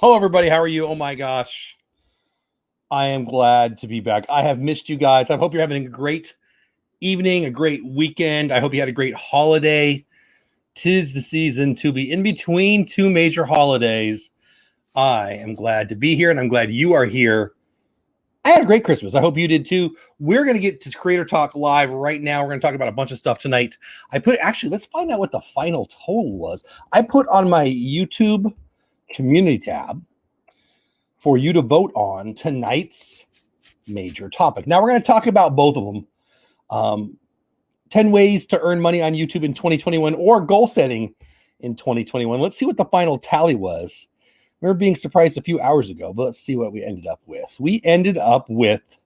Hello, everybody. How are you? Oh my gosh. I am glad to be back. I have missed you guys. I hope you're having a great evening, a great weekend. I hope you had a great holiday. Tis the season to be in between two major holidays. I am glad to be here and I'm glad you are here. I had a great Christmas. I hope you did too. We're going to get to Creator Talk Live right now. We're going to talk about a bunch of stuff tonight. Let's find out what the final total was. I put on my YouTube community tab for you to vote on tonight's major topic. Now, we're going to talk about both of them. 10 ways to earn money on YouTube in 2021 or goal setting in 2021. Let's see what the final tally was. We were being surprised a few hours ago, but let's see what we ended up with. We ended up with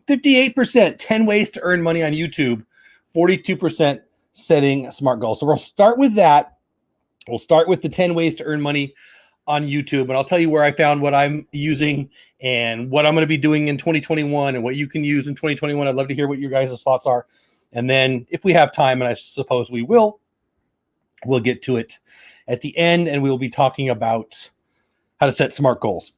58%, 10 ways to earn money on YouTube, 42% setting smart goals. So we'll start with that. We'll start with the 10 ways to earn money on YouTube, and I'll tell you where I found what I'm using and what I'm going to be doing in 2021 and what you can use in 2021. I'd love to hear what your guys' thoughts are. And then if we have time, and I suppose we will, we'll get to it at the end, and we'll be talking about how to set smart goals.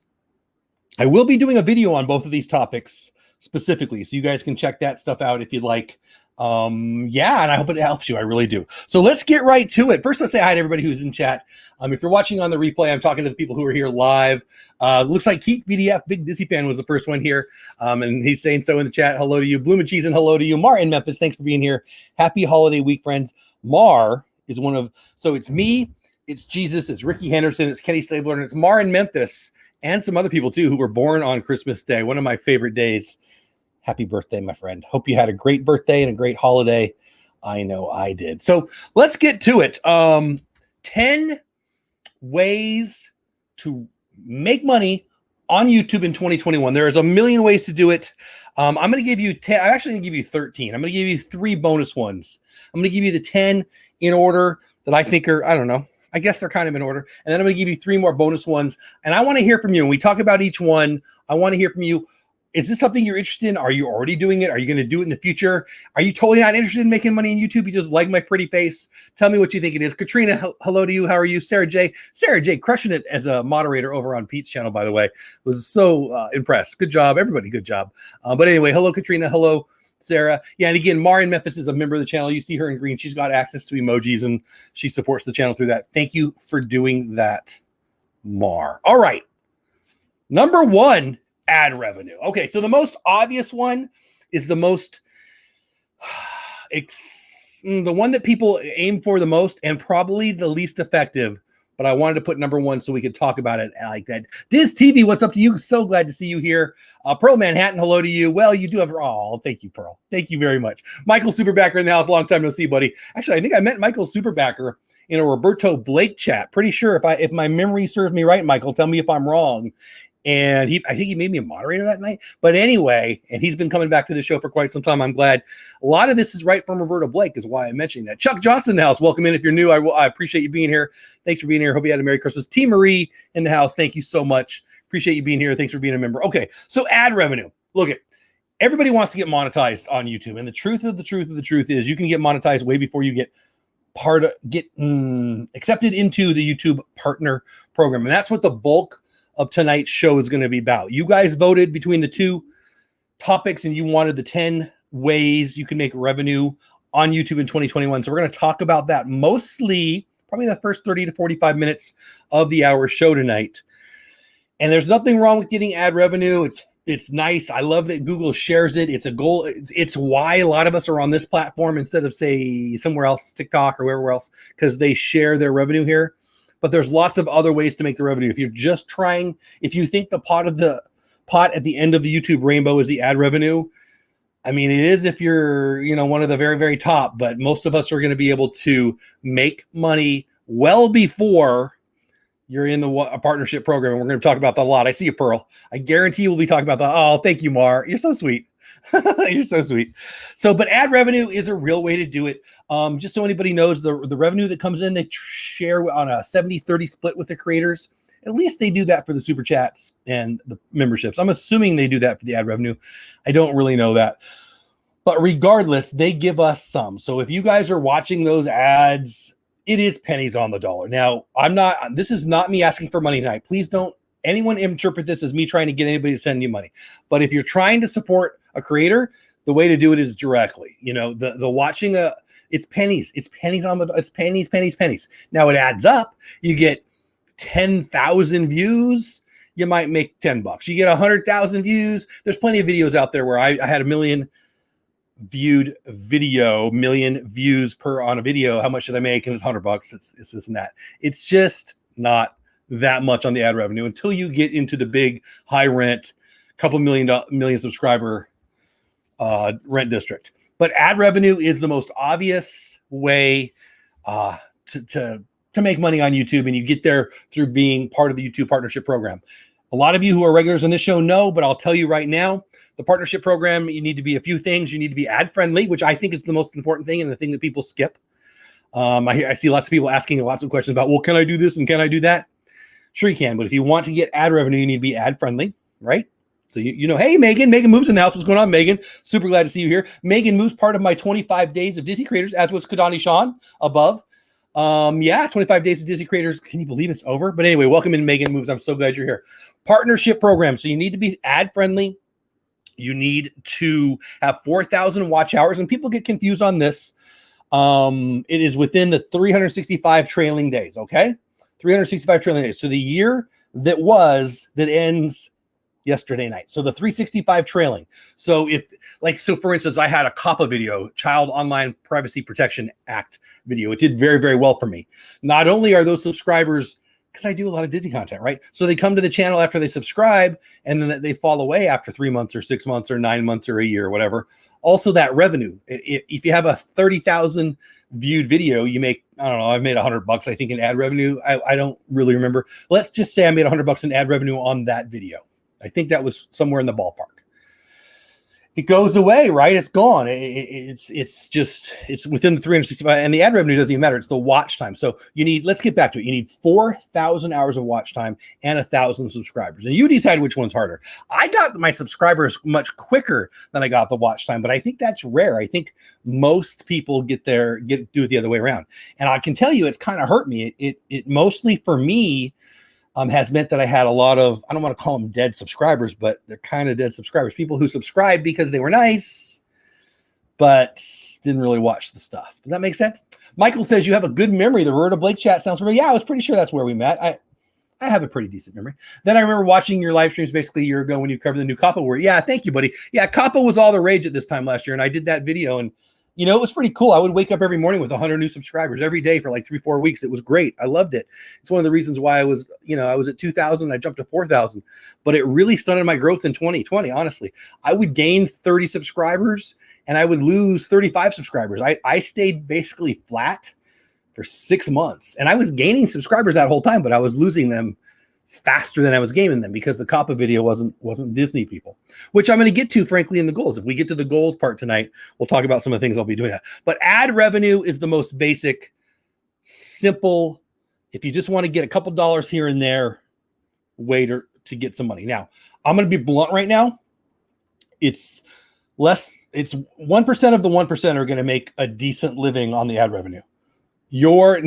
I will be doing a video on both of these topics specifically, so you guys can check that stuff out if you'd like. And I hope it helps you. I really do. So let's get right to it. First, let's say hi to everybody who's in chat. If you're watching on the replay, I'm talking to the people who are here live. Looks like Keith BDF, big Disney fan, was the first one here. And he's saying so in the chat. Hello to you. Bloom and Cheese, and hello to you. Mar in Memphis, thanks for being here. Happy holiday week, friends. Mar is so it's me, it's Jesus, it's Ricky Henderson, it's Kenny Stabler, and it's Mar in Memphis, and some other people too who were born on Christmas Day, one of my favorite days. Happy birthday, my friend. Hope you had a great birthday and a great holiday. I know I did. So let's get to it. 10 ways to make money on YouTube in 2021. There's a million ways to do it. I'm going to give you 10. I'm actually going to give you 13. I'm going to give you 3 bonus ones. I'm going to give you the 10 in order that I think are, I don't know, I guess they're kind of in order. And then I'm going to give you 3 more bonus ones. And I want to hear from you. When we talk about each one, I want to hear from you. Is this something you're interested in? Are you already doing it? Are you going to do it in the future? Are you totally not interested in making money on YouTube? You just like my pretty face? Tell me what you think it is. Katrina, hello to you. How are you? Sarah J, crushing it as a moderator over on Pete's channel, by the way. Was so impressed. Good job, everybody. Good job. But anyway, hello, Katrina. Hello, Sarah. Yeah, and again, Mar in Memphis is a member of the channel. You see her in green. She's got access to emojis, and she supports the channel through that. Thank you for doing that, Mar. All right. Number 1. Ad revenue. Okay, so the most obvious one is the one that people aim for the most and probably the least effective, but I wanted to put number 1 so we could talk about it like that. Diz TV, what's up to you? So glad to see you here. Pearl Manhattan, hello to you. Well, you do have, thank you, Pearl. Thank you very much. Michael Superbacker in the house, long time no see, buddy. Actually, I think I met Michael Superbacker in a Roberto Blake chat. Pretty sure if my memory serves me right, Michael, tell me if I'm wrong. And I think he made me a moderator that night. But anyway, and he's been coming back to the show for quite some time. I'm glad. A lot of this is right from Roberto Blake, is why I'm mentioning that. Chuck Johnson in the house. Welcome in. If you're new, I appreciate you being here. Thanks for being here. Hope you had a Merry Christmas. T. Marie in the house. Thank you so much. Appreciate you being here. Thanks for being a member. Okay, so ad revenue. Look at everybody wants to get monetized on YouTube. And the truth is you can get monetized way before you get accepted into the YouTube partner program. And that's what the bulk of tonight's show is going to be about. You guys voted between the 2 topics and you wanted the 10 ways you can make revenue on YouTube in 2021. So we're going to talk about that mostly, probably the first 30 to 45 minutes of the hour show tonight. And there's nothing wrong with getting ad revenue. It's nice. I love that Google shares it. It's a goal. It's why a lot of us are on this platform instead of, say, somewhere else, TikTok or wherever else, because they share their revenue here. But there's lots of other ways to make the revenue. If you're just trying, if you think the pot at the end of the YouTube rainbow is the ad revenue, I mean, it is if you're, one of the very, very top, but most of us are going to be able to make money well before you're in a partnership program. And we're going to talk about that a lot. I see you, Pearl. I guarantee we'll be talking about that. Oh, thank you, Mar. You're so sweet. You're so sweet. But ad revenue is a real way to do it. Just so anybody knows, the revenue that comes in, they share on a 70-30 split with the creators. At least they do that for the super chats and the memberships. I'm assuming they do that for the ad revenue. I don't really know that. But regardless, they give us some. So if you guys are watching those ads it is pennies on the dollar. Now, this is not me asking for money tonight. Please don't anyone interpret this as me trying to get anybody to send you money. But if you're trying to support a creator, the way to do it is directly. The watching it's pennies. It's pennies it's pennies. Now it adds up. You get 10,000 views, you might make $10. You get 100,000 views. There's plenty of videos out there where I had 1 million viewed video, million views on a video. How much did I make? And it's $100. It's this and that. It's just not that much on the ad revenue until you get into the big high rent, couple million subscriber rent district. But ad revenue is the most obvious way to make money on YouTube, and you get there through being part of the YouTube partnership program. A lot of you who are regulars on this show know, but I'll tell you right now, the partnership program, you need to be a few things. You need to be ad friendly, which I think is the most important thing and the thing that people skip. I see lots of people asking lots of questions about, well, can I do this and can I do that? Sure you can, but if you want to get ad revenue, you need to be ad friendly, right? So hey, Megan Moves in the house. What's going on, Megan? Super glad to see you here. Megan Moves, part of my 25 days of Disney creators, as was Kadani Sean above. 25 days of Disney creators. Can you believe it's over? But anyway, welcome in, Megan Moves. I'm so glad you're here. Partnership program. So you need to be ad friendly. You need to have 4,000 watch hours, and people get confused on this. It is within the 365 trailing days. Okay. 365 trailing days. So the year that ends yesterday night. So the 365 trailing. So for instance, I had a COPPA video, Child Online Privacy Protection Act video. It did very, very well for me. Not only are those subscribers, because I do a lot of Disney content, right? So they come to the channel after they subscribe, and then they fall away after 3 months or 6 months or 9 months or a year or whatever. Also that revenue. If you have a 30,000 viewed video, you make, I don't know, I've made $100, I think, in ad revenue. I don't really remember. Let's just say I made $100 in ad revenue on that video. I think that was somewhere in the ballpark. It goes away, right? It's gone. It's within the 365, and the ad revenue doesn't even matter. It's the watch time. So let's get back to it. You need 4,000 hours of watch time and 1,000 subscribers. And you decide which one's harder. I got my subscribers much quicker than I got the watch time, but I think that's rare. I think most people do it the other way around. And I can tell you, it's kind of hurt me. It mostly for me, has meant that I had a lot of, I don't want to call them dead subscribers, but they're kind of dead subscribers. People who subscribed because they were nice, but didn't really watch the stuff. Does that make sense? Michael says you have a good memory. The Roberta Blake chat sounds familiar. Yeah, I was pretty sure that's where we met. I have a pretty decent memory. Then I remember watching your live streams basically a year ago when you covered the new COPPA word. Yeah, thank you, buddy. Yeah, COPPA was all the rage at this time last year, and I did that video, and it was pretty cool. I would wake up every morning with 100 new subscribers every day for like 3-4 weeks. It was great. I loved it. It's one of the reasons why I was at 2,000. I jumped to 4,000, but it really stunted my growth in 2020. Honestly, I would gain 30 subscribers and I would lose 35 subscribers. I stayed basically flat for 6 months, and I was gaining subscribers that whole time, but I was losing them faster than I was gaining them because the COPPA video wasn't Disney people, which I'm going to get to, frankly, in the goals. If we get to the goals part tonight, we'll talk about some of the things I'll be doing that. But ad revenue is the most basic, simple, if you just want to get a couple dollars here and there, way to get some money. Now, I'm going to be blunt right now. It's 1% of the 1% are going to make a decent living on the ad revenue. If you're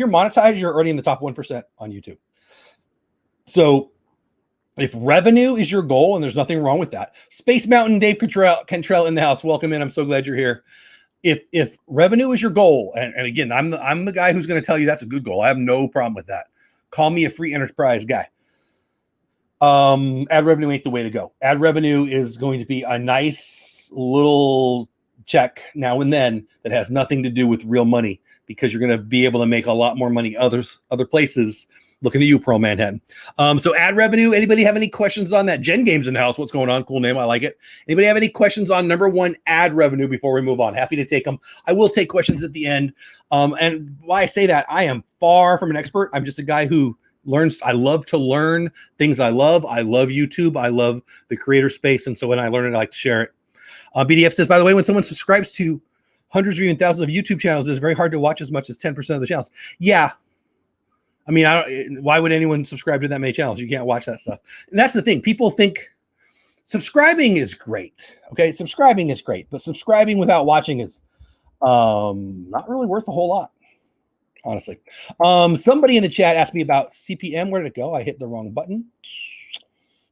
monetized, you're already in the top 1% on YouTube. So if revenue is your goal, and there's nothing wrong with that. Space Mountain Dave Cantrell in the house. Welcome in. I'm so glad you're here. If revenue is your goal, and again, I'm the guy who's going to tell you that's a good goal. I have no problem with that. Call me a free enterprise guy. Ad revenue ain't the way to go. Ad revenue is going to be a nice little check now and then that has nothing to do with real money, because you're going to be able to make a lot more money other places. Looking at you, Pearl Manhattan. So ad revenue, anybody have any questions on that? Jen Games in the house. What's going on? Cool name. I like it. Anybody have any questions on number one, ad revenue, before we move on? Happy to take them. I will take questions at the end. And why I say that, I am far from an expert. I'm just a guy who learns. I love to learn things I love. I love YouTube. I love the creator space. And so when I learn it, I like to share it. BDF says, by the way, when someone subscribes to hundreds or even thousands of YouTube channels, it's very hard to watch as much as 10% of the channels. Yeah. I mean, why would anyone subscribe to that many channels? You can't watch that stuff. And that's the thing. People think subscribing is great. Okay. Subscribing is great, but subscribing without watching is Not really worth a whole lot, honestly. Somebody in the chat asked me about CPM. Where did it go? I hit the wrong button.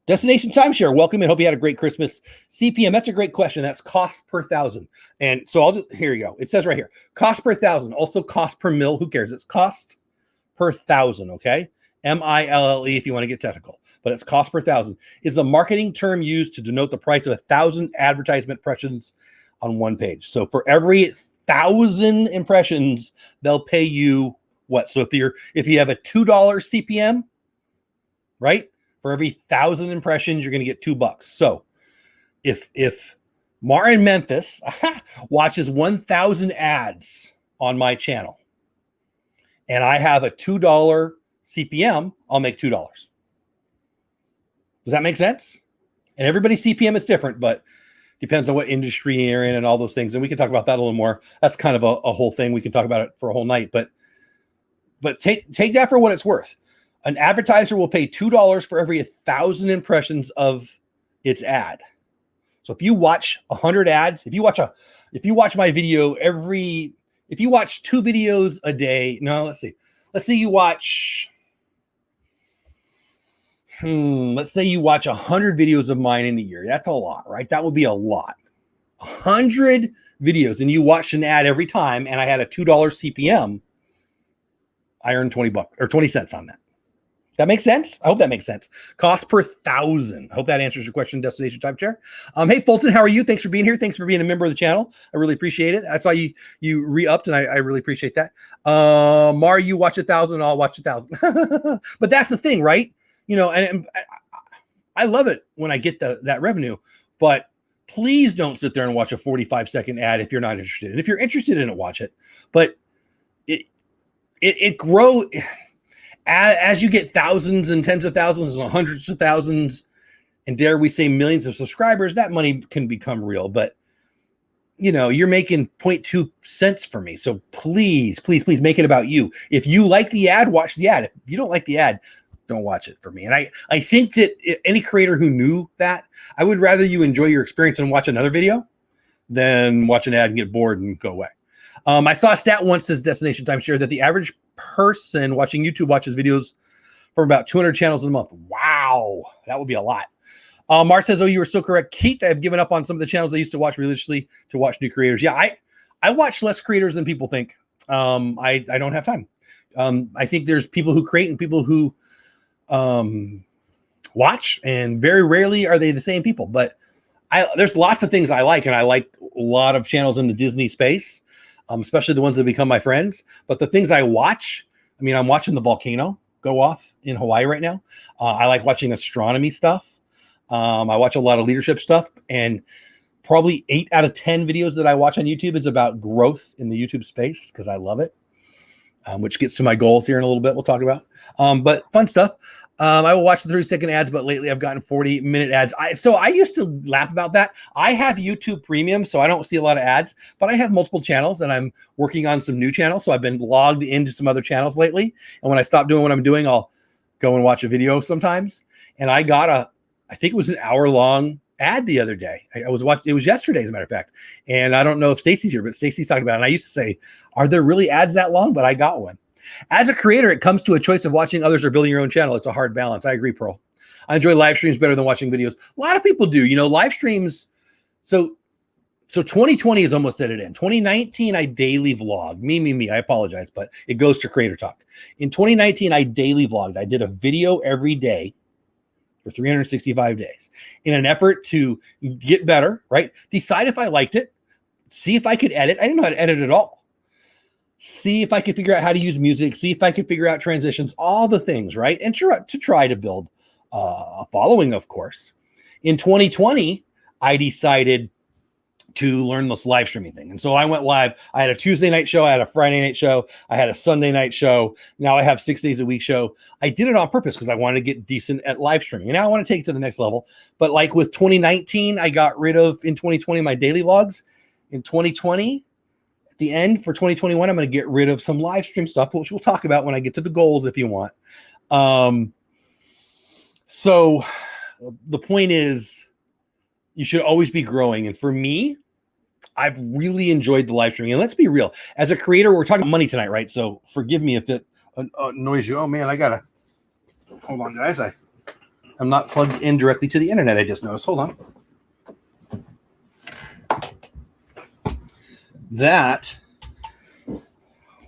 Destination timeshare. Welcome and hope you had a great Christmas. CPM. That's a great question. That's cost per thousand. And so here you go. It says right here, cost per thousand, also cost per mil. Who cares? It's cost per thousand. Okay. MILLE if you want to get technical, but it's cost per thousand is the marketing term used to denote the price of 1,000 advertisement impressions on one page. So for every 1,000 impressions, they'll pay you what? So if you have a $2 CPM, right? For every 1,000 impressions, you're going to get $2. So if Mar in Memphis watches 1,000 ads on my channel and I have a $2 CPM, I'll make $2. Does that make sense? And everybody's CPM is different, but depends on what industry you're in and all those things. And we can talk about that a little more. That's kind of a whole thing. We can talk about it for a whole night, but take that for what it's worth. An advertiser will pay $2 for every 1,000 impressions of its ad. So if you watch 100 ads, if you watch my video if you watch 2 videos a day, no, let's say you watch, let's say you watch 100 videos of mine in a year. That's a lot, right? That would be a lot. 100 videos and you watched an ad every time and I had a $2 CPM, I earned $20 or 20 cents on that. That makes sense? I hope that makes sense. Cost per 1,000. I hope that answers your question, Destination Timeshare. Hey, Fulton, how are you? Thanks for being here. Thanks for being a member of the channel. I really appreciate it. I saw you re-upped, and I really appreciate that. Mar, you watch 1,000, I'll watch 1,000. But that's the thing, right? You know, and I love it when I get that revenue, but please don't sit there and watch a 45-second ad if you're not interested. And if you're interested in it, watch it. But it grows. As you get thousands and tens of thousands and hundreds of thousands, and dare we say millions of subscribers, that money can become real. But, you know, you're making 0.2 cents for me. So please, please, please make it about you. If you like the ad, watch the ad. If you don't like the ad, don't watch it for me. And I think that any creator who knew that, I would rather you enjoy your experience and watch another video than watch an ad and get bored and go away. I saw a stat once, says Destination Timeshare, that the average person watching YouTube watches videos from about 200 channels in a month. Wow, that would be a lot. Mark says, oh, you were so correct, Keith. I've given up on some of the channels I used to watch religiously to watch new creators. Yeah, I watch less creators than people think. I don't have time. I think there's people who create and people who watch, and very rarely are they the same people. But there's lots of things I like, and I like a lot of channels in the Disney space. Especially the ones that become my friends. But the things I watch, I mean, I'm watching the volcano go off in Hawaii right now. I like watching astronomy stuff. I watch a lot of leadership stuff. And probably 8 out of 10 videos that I watch on YouTube is about growth in the YouTube space because I love it, which gets to my goals here in a little bit. We'll talk about. But fun stuff. I will watch the 30-second ads, but lately I've gotten 40-minute ads. So I used to laugh about that. I have YouTube Premium, so I don't see a lot of ads, but I have multiple channels, and I'm working on some new channels. So I've been logged into some other channels lately. And when I stop doing what I'm doing, I'll go and watch a video sometimes. And I got I think it was an hour-long ad the other day. It was yesterday, as a matter of fact. And I don't know if Stacy's here, but Stacy's talking about it. And I used to say, are there really ads that long? But I got one. As a creator, it comes to a choice of watching others or building your own channel. It's a hard balance. I agree, Pearl. I enjoy live streams better than watching videos. A lot of people do, you know, live streams. So 2020 is almost at an end. 2019, I daily vlogged. Me. I apologize, but it goes to Creator Talk. In 2019, I daily vlogged. I did a video every day for 365 days in an effort to get better, right? Decide if I liked it. See if I could edit. I didn't know how to edit at all. See if I could figure out how to use music, see if I could figure out transitions, all the things, right? And to try to build a following, of course. In 2020, I decided to learn this live streaming thing. And so I went live. I had a Tuesday night show. I had a Friday night show. I had a Sunday night show. Now I have 6 days a week show. I did it on purpose because I wanted to get decent at live streaming. And now I want to take it to the next level. But like with 2019, I got rid of, in 2020, my daily vlogs. In 2020, the end for 2021, I'm going to get rid of some live stream stuff, which we'll talk about when I get to the goals if you want. So the point is, you should always be growing. And for me, I've really enjoyed the live streaming. And let's be real, as a creator, we're talking money tonight, right? So forgive me if it annoys you. Oh man, hold on, guys. I'm not plugged in directly to the internet. I just noticed. Hold on. That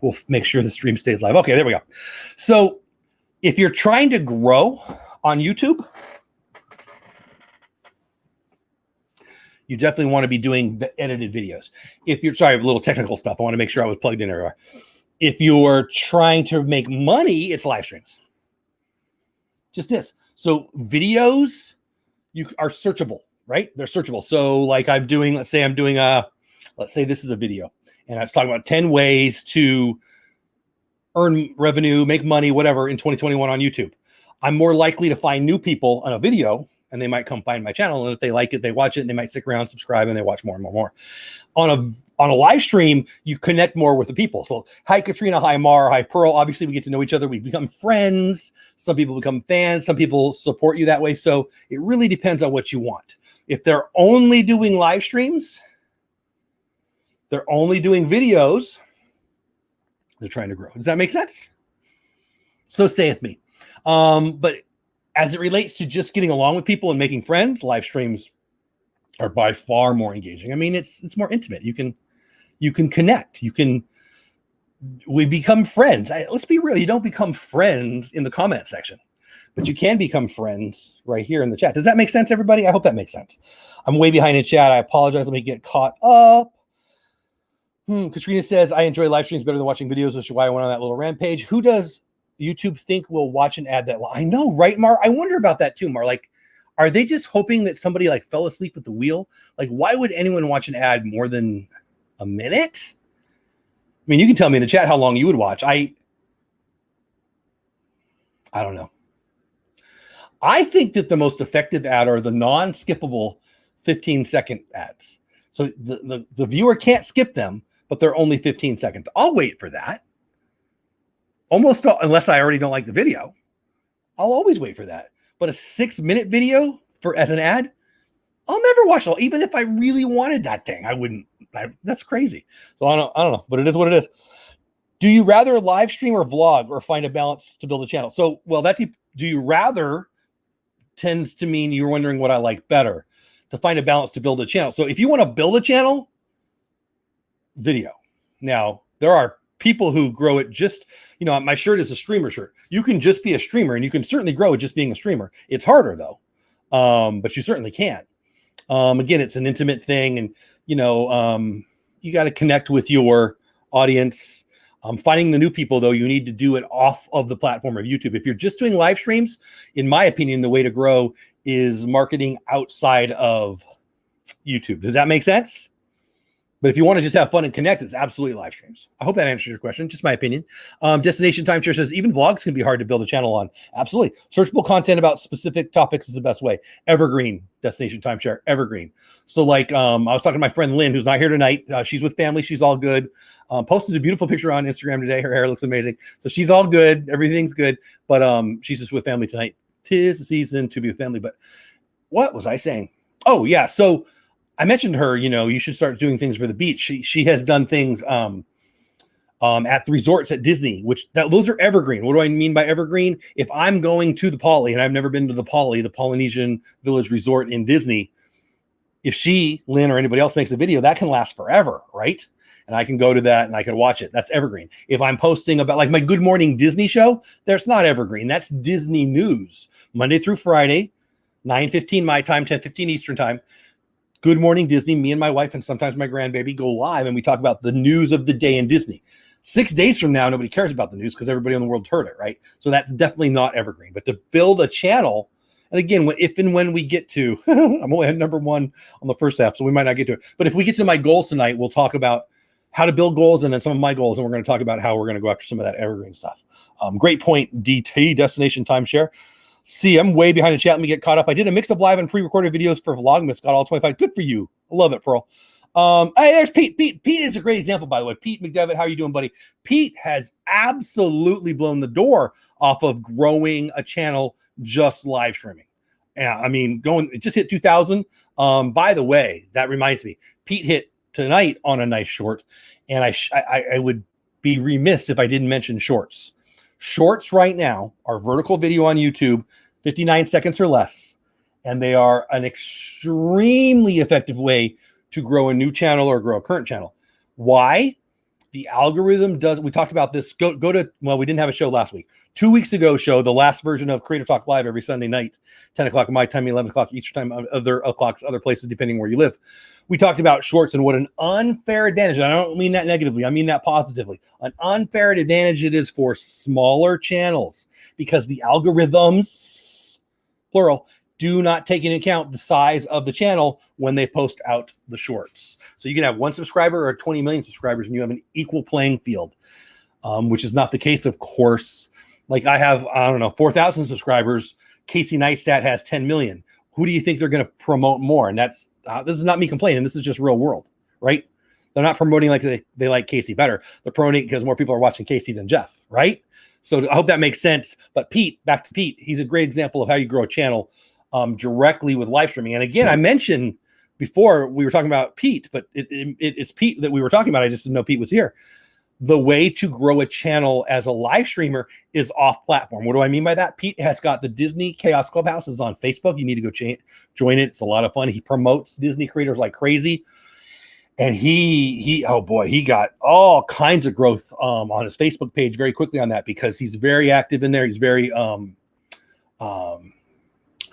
will make sure the stream stays live. Okay, there we go. So if you're trying to grow on YouTube, you definitely want to be doing the edited videos. If you're sorry, a little technical stuff. I want to make sure I was plugged in everywhere. If you're trying to make money, it's live streams. Just this. So videos are searchable, right? They're searchable. So like let's say this is a video and I was talking about 10 ways to earn revenue, make money, whatever in 2021 on YouTube. I'm more likely to find new people on a video and they might come find my channel. And if they like it, they watch it and they might stick around, subscribe, and they watch more and more. On a live stream, you connect more with the people. So hi, Katrina, hi, Mar, hi, Pearl. Obviously, we get to know each other. We become friends. Some people become fans. Some people support you that way. So it really depends on what you want. If they're only doing live streams, they're only doing videos, they're trying to grow. Does that make sense? So saith me. But as it relates to just getting along with people and making friends, live streams are by far more engaging. I mean, it's more intimate. You can connect. We become friends. Let's be real. You don't become friends in the comment section, but you can become friends right here in the chat. Does that make sense, everybody? I hope that makes sense. I'm way behind in chat. I apologize. Let me get caught up. Katrina says, I enjoy live streams better than watching videos, which is why I went on that little rampage. Who does YouTube think will watch and add that? I know, right, Mar? I wonder about that too, Mar. Like, are they just hoping that somebody like fell asleep at the wheel? Like, why would anyone watch an ad more than a minute? I mean, you can tell me in the chat how long you would watch. I don't know. I think that the most effective ad are the non-skippable 15-second ads. So the viewer can't skip them, but they're only 15 seconds. I'll wait for that. Unless I already don't like the video. I'll always wait for that. But a 6-minute video as an ad, I'll never watch it. Even if I really wanted that thing, I wouldn't. That's crazy. So I don't know, but it is what it is. Do you rather live stream or vlog or find a balance to build a channel? So, do you rather tends to mean you're wondering what I like better. To find a balance to build a channel. So if you want to build a channel, video. Now, there are people who grow it just, my shirt is a streamer shirt. You can just be a streamer and you can certainly grow it just being a streamer. It's harder though. But you certainly can. Again, it's an intimate thing and, you got to connect with your audience. Finding the new people though, you need to do it off of the platform of YouTube. If you're just doing live streams, in my opinion, the way to grow is marketing outside of YouTube. Does that make sense? But if you want to just have fun and connect, it's absolutely live streams. I hope that answers your question. Just my opinion. Destination Timeshare says, even vlogs can be hard to build a channel on. Absolutely. Searchable content about specific topics is the best way. Evergreen, Destination Timeshare, evergreen. So like, I was talking to my friend Lynn, who's not here tonight. She's with family. She's all good. Posted a beautiful picture on Instagram today. Her hair looks amazing. So she's all good. Everything's good. But she's just with family tonight. 'Tis the season to be with family. But what was I saying? Oh, yeah. So I mentioned her, you should start doing things for the beach. She has done things at the resorts at Disney, those are evergreen. What do I mean by evergreen? If I'm going to the Poly, and I've never been to the Poly, the Polynesian Village Resort in Disney, if Lynn, or anybody else makes a video, that can last forever, right? And I can go to that and I can watch it. That's evergreen. If I'm posting about like my Good Morning Disney show, that's not evergreen. That's Disney news. Monday through Friday, 9:15 my time, 10:15 Eastern time. Good Morning Disney, me and my wife and sometimes my grandbaby go live and we talk about the news of the day in Disney. 6 days from now, nobody cares about the news because everybody in the world's heard it, right? So that's definitely not evergreen. But to build a channel, and again, if and when we get to, I'm only at number 1 on the first half, so we might not get to it. But if we get to my goals tonight, we'll talk about how to build goals and then some of my goals, and we're going to talk about how we're going to go after some of that evergreen stuff. Great point, DT, Destination Timeshare. See, I'm way behind the chat. Let me get caught up. I did a mix of live and pre-recorded videos for Vlogmas. Got all 25. Good for you. I love it, Pearl. Hey, there's Pete. Pete is a great example, by the way. Pete McDevitt, how are you doing, buddy? Pete has absolutely blown the door off of growing a channel just live streaming. Yeah, I mean, it just hit 2,000. By the way, that reminds me, Pete hit tonight on a nice short, and I would be remiss if I didn't mention shorts. Shorts right now are vertical video on YouTube, 59 seconds or less, and they are an extremely effective way to grow a new channel or grow a current channel. Why? The algorithm does, we talked about this, go to, well, we didn't have a show last week. 2 weeks ago show, the last version of Creator Talk Live every Sunday night, 10 o'clock my time, 11 o'clock Eastern time, other o'clocks, other places, depending where you live. We talked about shorts and what an unfair advantage, and I don't mean that negatively, I mean that positively, an unfair advantage it is for smaller channels because the algorithms, plural, do not take into account the size of the channel when they post out the shorts. So you can have 1 subscriber or 20 million subscribers and you have an equal playing field, which is not the case, of course. Like I have, I don't know, 4,000 subscribers. Casey Neistat has 10 million. Who do you think they're going to promote more? And that's, this is not me complaining. This is just real world, right? They're not promoting like they like Casey better. They're promoting because more people are watching Casey than Jeff, right? So I hope that makes sense. But Pete, back to Pete, he's a great example of how you grow a channel directly with live streaming. And again, I mentioned before we were talking about Pete, but it's Pete that we were talking about. I just didn't know Pete was here. The way to grow a channel as a live streamer is off platform. What do I mean by that? Pete has got the Disney Chaos Clubhouse is on Facebook. You need to go join it. It's a lot of fun. He promotes Disney creators like crazy. And he oh boy, he got all kinds of growth on his Facebook page very quickly on that because he's very active in there. He's very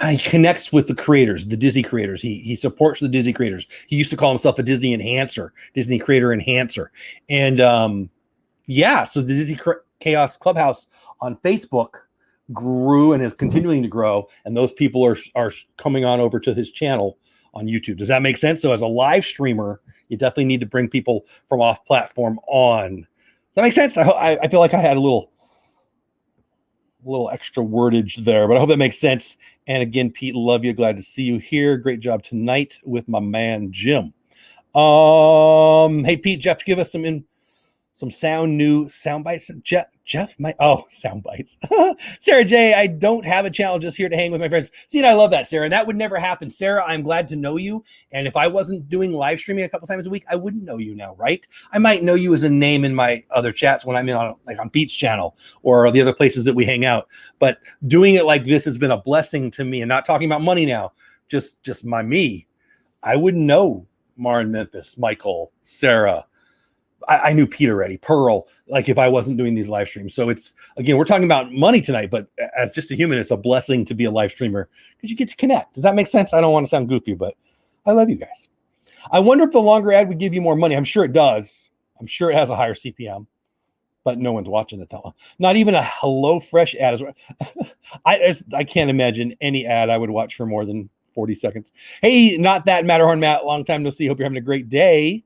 he connects with the creators, the Disney creators. He supports the Disney creators. He used to call himself a Disney enhancer, Disney creator enhancer. And yeah, so the Disney Chaos Clubhouse on Facebook grew and is continuing to grow. And those people are coming on over to his channel on YouTube. Does that make sense? So as a live streamer, you definitely need to bring people from off platform on. Does that make sense? I feel like I had a little extra wordage there, but I hope that makes sense. And again, Pete, love you. Glad to see you here. Great job tonight with my man, Jim. Hey, Pete, Jeff, give us some sound bites. Jeff, sound bites. Sarah J, I don't have a channel, just here to hang with my friends. See, and I love that, Sarah. And that would never happen. Sarah, I'm glad to know you. And if I wasn't doing live streaming a couple times a week, I wouldn't know you now, right? I might know you as a name in my other chats when I'm in on Pete's channel or the other places that we hang out. But doing it like this has been a blessing to me. And not talking about money now, just me. I wouldn't know Maren Memphis, Michael, Sarah. I knew Pete already, Pearl, like if I wasn't doing these live streams. So it's, again, we're talking about money tonight, but as just a human, it's a blessing to be a live streamer because you get to connect. Does that make sense? I don't want to sound goofy, but I love you guys. I wonder if the longer ad would give you more money. I'm sure it does. I'm sure it has a higher CPM, but no one's watching it that long. Not even a HelloFresh ad. I can't imagine any ad I would watch for more than 40 seconds. Hey, not that Matterhorn Matt, long time no see. Hope you're having a great day.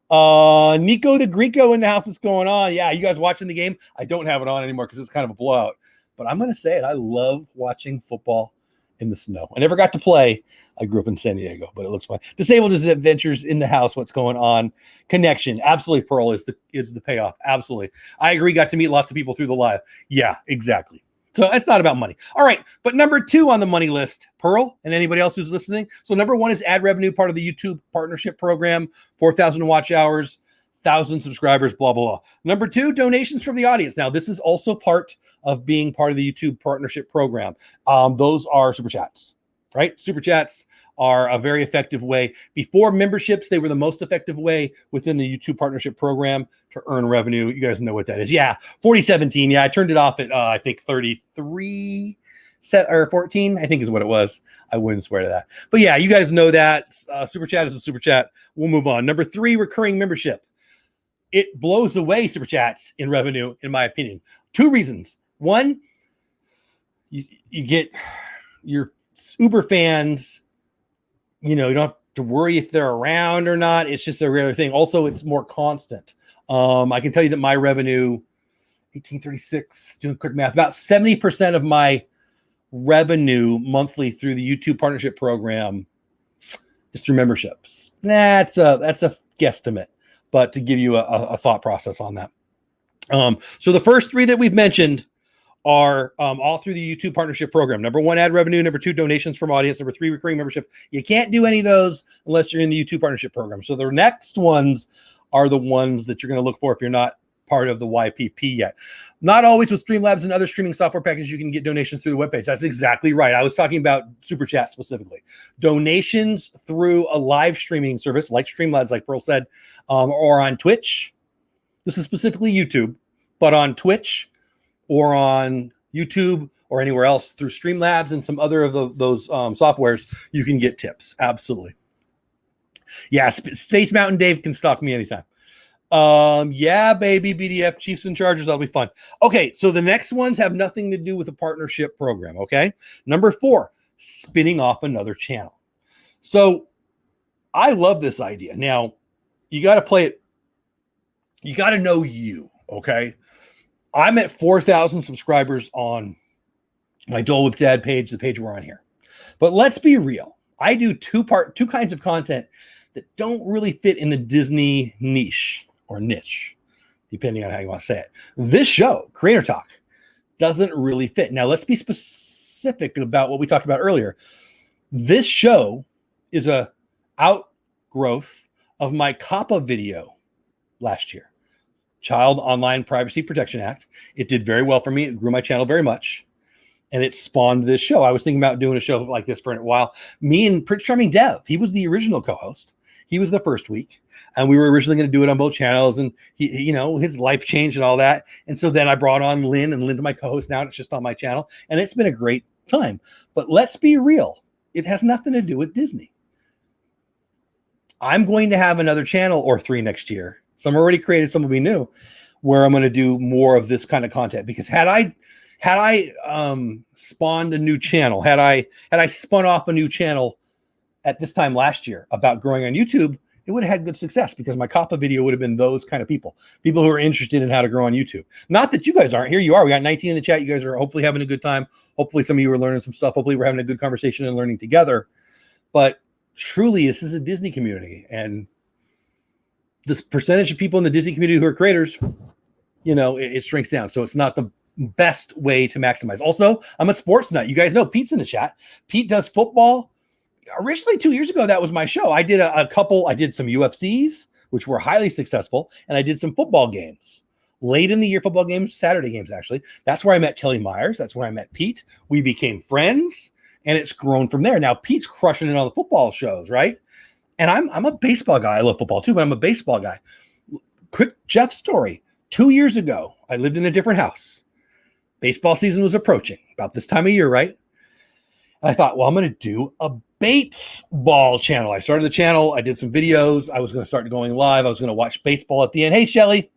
Nico the Greco in the house. What's going on? Yeah, you guys watching the game? I don't have it on anymore because it's kind of a blowout, but I'm going to say it. I love watching football in the snow. I never got to play. I grew up in San Diego, but it looks fun. Disabled Adventures in the house. What's going on? Connection. Absolutely. Pearl is the payoff. Absolutely. I agree. Got to meet lots of people through the live. Yeah, exactly. So it's not about money. All right. But number 2 on the money list, Pearl and anybody else who's listening. So number 1 is ad revenue, part of the YouTube partnership program, 4,000 watch hours, 1,000 subscribers, blah, blah, blah. Number 2, donations from the audience. Now, this is also part of being part of the YouTube partnership program. Those are super chats, right? Super chats are a very effective way. Before memberships, they were the most effective way within the YouTube partnership program to earn revenue. You guys know what that is. Yeah, 4017. Yeah, I turned it off at, I think, 33 or 14, I think is what it was. I wouldn't swear to that. But yeah, you guys know that. Super chat is a super chat. We'll move on. Number 3, recurring membership. It blows away super chats in revenue, in my opinion. 2 reasons. 1, you get your Uber fans. You don't have to worry if they're around or not. It's just a rare thing. Also, it's more constant. I can tell you that my revenue, 1836, doing quick math, about 70% of my revenue monthly through the YouTube partnership program is through memberships. That's a guesstimate, but to give you a thought process on that. So the first 3 that we've mentioned are all through the YouTube partnership program. Number 1, ad revenue. Number 2, donations from audience. Number 3, recurring membership. You can't do any of those unless you're in the YouTube partnership program. So the next ones are the ones that you're going to look for if you're not part of the YPP yet. Not always with Streamlabs and other streaming software packages, you can get donations through the webpage. That's exactly right. I was talking about Super Chat specifically. Donations through a live streaming service like Streamlabs, like Pearl said, or on Twitch. This is specifically YouTube, but on Twitch or on YouTube or anywhere else through Streamlabs and some other of those softwares, you can get tips. Absolutely. Yeah, Space Mountain Dave can stalk me anytime. Yeah, baby, BDF, Chiefs and Chargers, that'll be fun. Okay, so the next ones have nothing to do with a partnership program, okay? Number 4, spinning off another channel. So I love this idea. Now, you got to play it. You got to know you, okay? I'm at 4,000 subscribers on my Dole Whip Dad page, the page we're on here. But let's be real. I do two kinds of content that don't really fit in the Disney niche or niche, depending on how you want to say it. This show, Creator Talk, doesn't really fit. Now, let's be specific about what we talked about earlier. This show is a outgrowth of my COPPA video last year, Child Online Privacy Protection Act. It did very well for me. It grew my channel very much. And it spawned this show. I was thinking about doing a show like this for a while. Me and Prince Charming Dev, he was the original co-host. He was the first week. And we were originally going to do it on both channels. And he, you know, his life changed and all that. And so then I brought on Lynn, and Lynn's my co-host now. It's just on my channel. And it's been a great time. But let's be real. It has nothing to do with Disney. I'm going to have another channel or 3 next year. Some already created, some will be new, where I'm going to do more of this kind of content. Because had I spawned a new channel, had I spun off a new channel at this time last year about growing on YouTube, it would have had good success because my COPPA video would have been those kind of people who are interested in how to grow on YouTube. Not that you guys aren't. Here you are. We got 19 in the chat. You guys are hopefully having a good time. Hopefully some of you are learning some stuff. Hopefully we're having a good conversation and learning together. But truly, this is a Disney community. And this percentage of people in the Disney community who are creators, you know, it shrinks down. So it's not the best way to maximize. Also, I'm a sports nut. You guys know Pete's in the chat. Pete does football. Originally 2 years ago, that was my show. I did I did some UFCs, which were highly successful, and I did some football games. Late in the year football games, Saturday games, actually. That's where I met Kelly Myers. That's where I met Pete. We became friends, and it's grown from there. Now, Pete's crushing it on the football shows, right? And I'm a baseball guy. I love football too, but I'm a baseball guy. Quick Jeff story. 2 years ago, I lived in a different house. Baseball season was approaching about this time of year, right? And I thought, well, I'm going to do a Bates Ball channel. I started the channel. I did some videos. I was going to start going live. I was going to watch baseball at the end. Hey, Shelly,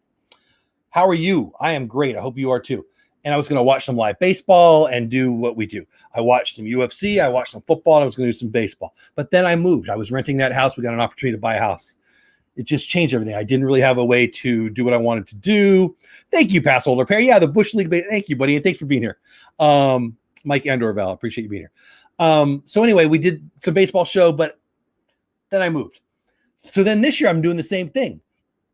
how are you? I am great. I hope you are too. And I was going to watch some live baseball and do what we do. I watched some UFC. I watched some football. And I was going to do some baseball. But then I moved. I was renting that house. We got an opportunity to buy a house. It just changed everything. I didn't really have a way to do what I wanted to do. Thank you, Pass Holder Perry. Yeah, the Bush League. Thank you, buddy. And thanks for being here. Mike Andorval, appreciate you being here. So anyway, we did some baseball show, but then I moved. So then this year I'm doing the same thing.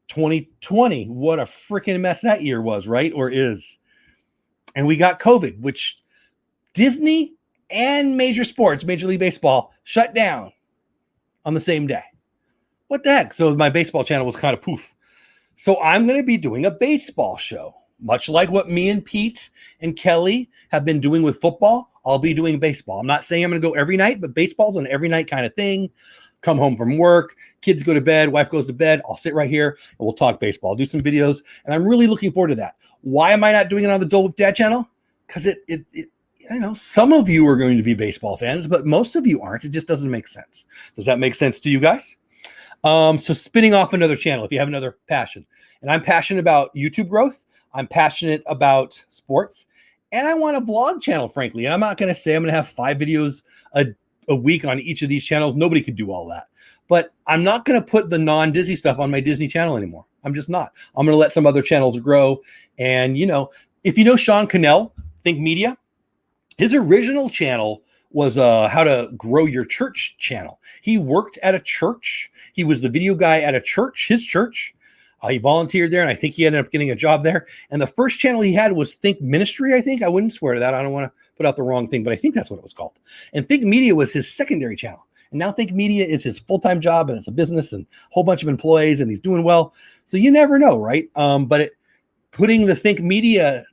2020, what a freaking mess that year was, right? Or is. And we got COVID, which Disney and major sports, Major League Baseball, shut down on the same day. What the heck? So my baseball channel was kind of poof. So I'm going to be doing a baseball show, much like what me and Pete and Kelly have been doing with football. I'll be doing baseball. I'm not saying I'm going to go every night, but baseball's an every night kind of thing. Come home from work, kids go to bed, wife goes to bed. I'll sit right here and we'll talk baseball. I'll do some videos, and I'm really looking forward to that. Why am I not doing it on the Dole Whip Dad channel? Because it I know some of you are going to be baseball fans, but most of you aren't. It just doesn't make sense. Does that make sense to you guys? So spinning off another channel, if you have another passion, and I'm passionate about YouTube growth, I'm passionate about sports, and I want a vlog channel, frankly. And I'm not going to say I'm going to have 5 videos a week on each of these channels. Nobody could do all that. But I'm not going to put the non-Disney stuff on my Disney channel anymore. I'm just not. I'm going to let some other channels grow. And, you know, if you know Sean Cannell, Think Media, his original channel was how to grow your church channel. He worked at a church. He was the video guy at a church, his church. He volunteered there, and I think he ended up getting a job there. And the first channel he had was Think Ministry, I think. I wouldn't swear to that. I don't want to put out the wrong thing, but I think that's what it was called. And Think Media was his secondary channel. And now Think Media is his full-time job, and it's a business and a whole bunch of employees, and he's doing well. So you never know, right? Putting the Think Media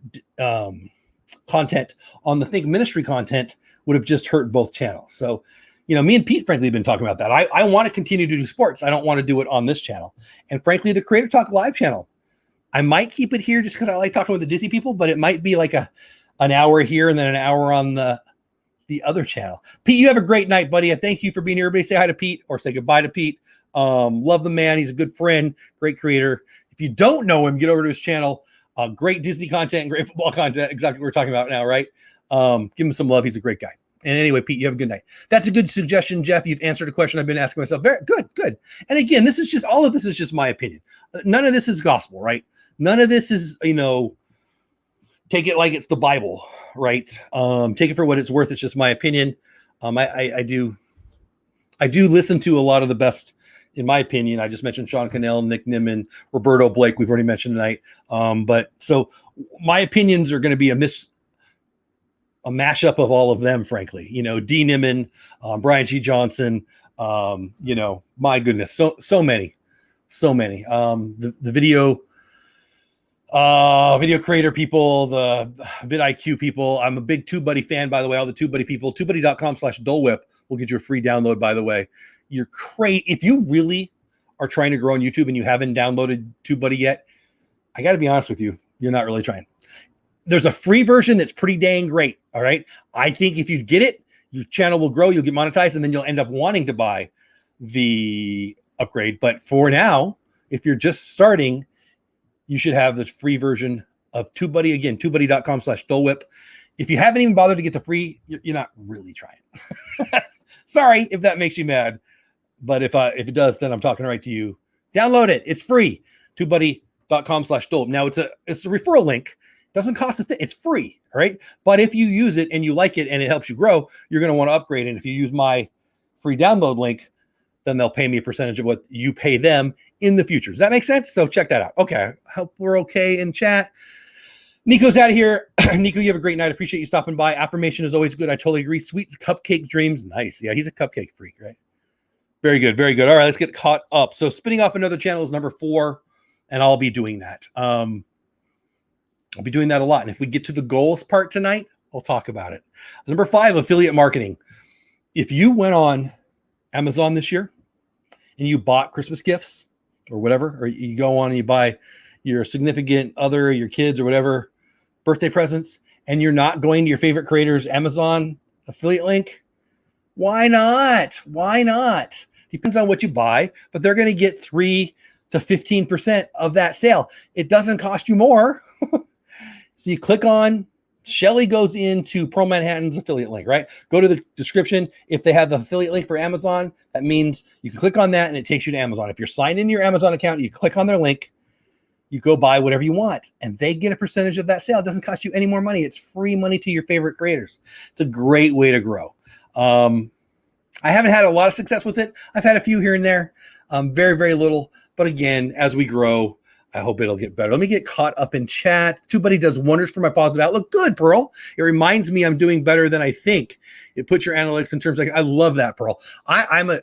content on the Think Ministry content would have just hurt both channels. So, me and Pete, frankly, have been talking about that. I want to continue to do sports. I don't want to do it on this channel. And frankly, the Creator Talk Live channel, I might keep it here just because I like talking with the Disney people, but it might be like an hour here and then an hour on the other channel. Pete, you have a great night, buddy. I thank you for being here. Everybody say hi to Pete or say goodbye to Pete. Love the man. He's a good friend, great creator. If you don't know him, get over to his channel. Great Disney content and great football content. Exactly what we're talking about now, right? Give him some love. He's a great guy. And anyway, Pete, you have a good night. That's a good suggestion, Jeff. You've answered a question I've been asking myself. Very good. And again, all of this is just my opinion. None of this is gospel, right? None of this is, take it like it's the Bible, right? Take it for what it's worth. It's just my opinion. I do listen to a lot of the best, in my opinion. I just mentioned Sean Cannell, Nick Nimmin, Roberto Blake. We've already mentioned tonight. But so my opinions are going to be a mashup of all of them, frankly. D. Nimmin, Brian G. Johnson. My goodness, so many. The video creator people, the vidIQ people. I'm a big TubeBuddy fan, by the way. All the TubeBuddy people. TubeBuddy.com/Dole Whip will get you a free download, by the way. You're crazy. If you really are trying to grow on YouTube and you haven't downloaded TubeBuddy yet, I got to be honest with you, you're not really trying. There's a free version that's pretty dang great. All right. I think if you get it, your channel will grow, you'll get monetized, and then you'll end up wanting to buy the upgrade. But for now, if you're just starting, you should have this free version of TubeBuddy. Again, TubeBuddy.com/Dole Whip. If you haven't even bothered to get the free, you're not really trying. Sorry if that makes you mad. But if it does, then I'm talking right to you. Download it. It's free. TubeBuddy.com/Dole. Now it's a referral link. Doesn't cost a thing. It's free. All right. But if you use it and you like it and it helps you grow, you're going to want to upgrade. And if you use my free download link, then they'll pay me a percentage of what you pay them in the future. Does that make sense? So check that out. Okay. Hope we're okay in chat. Nico's out of here. Nico, you have a great night. Appreciate you stopping by. Affirmation is always good. I totally agree. Sweet cupcake dreams. Nice. Yeah, he's a cupcake freak, right? Very good. Very good. All right, let's get caught up. So spinning off another channel is number 4, and I'll be doing that. I'll be doing that a lot. And if we get to the goals part tonight, I'll talk about it. Number 5, affiliate marketing. If you went on Amazon this year and you bought Christmas gifts or whatever, or you go on and you buy your significant other, your kids or whatever, birthday presents, and you're not going to your favorite creator's Amazon affiliate link, why not? Why not? Depends on what you buy, but they're going to get 3 to 15% of that sale. It doesn't cost you more. So you click on, Shelly goes into Pro Manhattan's affiliate link, right? Go to the description. If they have the affiliate link for Amazon, that means you can click on that and it takes you to Amazon. If you're signed into your Amazon account, you click on their link, you go buy whatever you want, and they get a percentage of that sale. It doesn't cost you any more money. It's free money to your favorite creators. It's a great way to grow. I haven't had a lot of success with it. I've had a few here and there, very, very little. But again, as we grow, I hope it'll get better. Let me get caught up in chat. TubeBuddy does wonders for my positive outlook. Good, Pearl. It reminds me I'm doing better than I think. It puts your analytics in terms of, I love that, Pearl. I'm an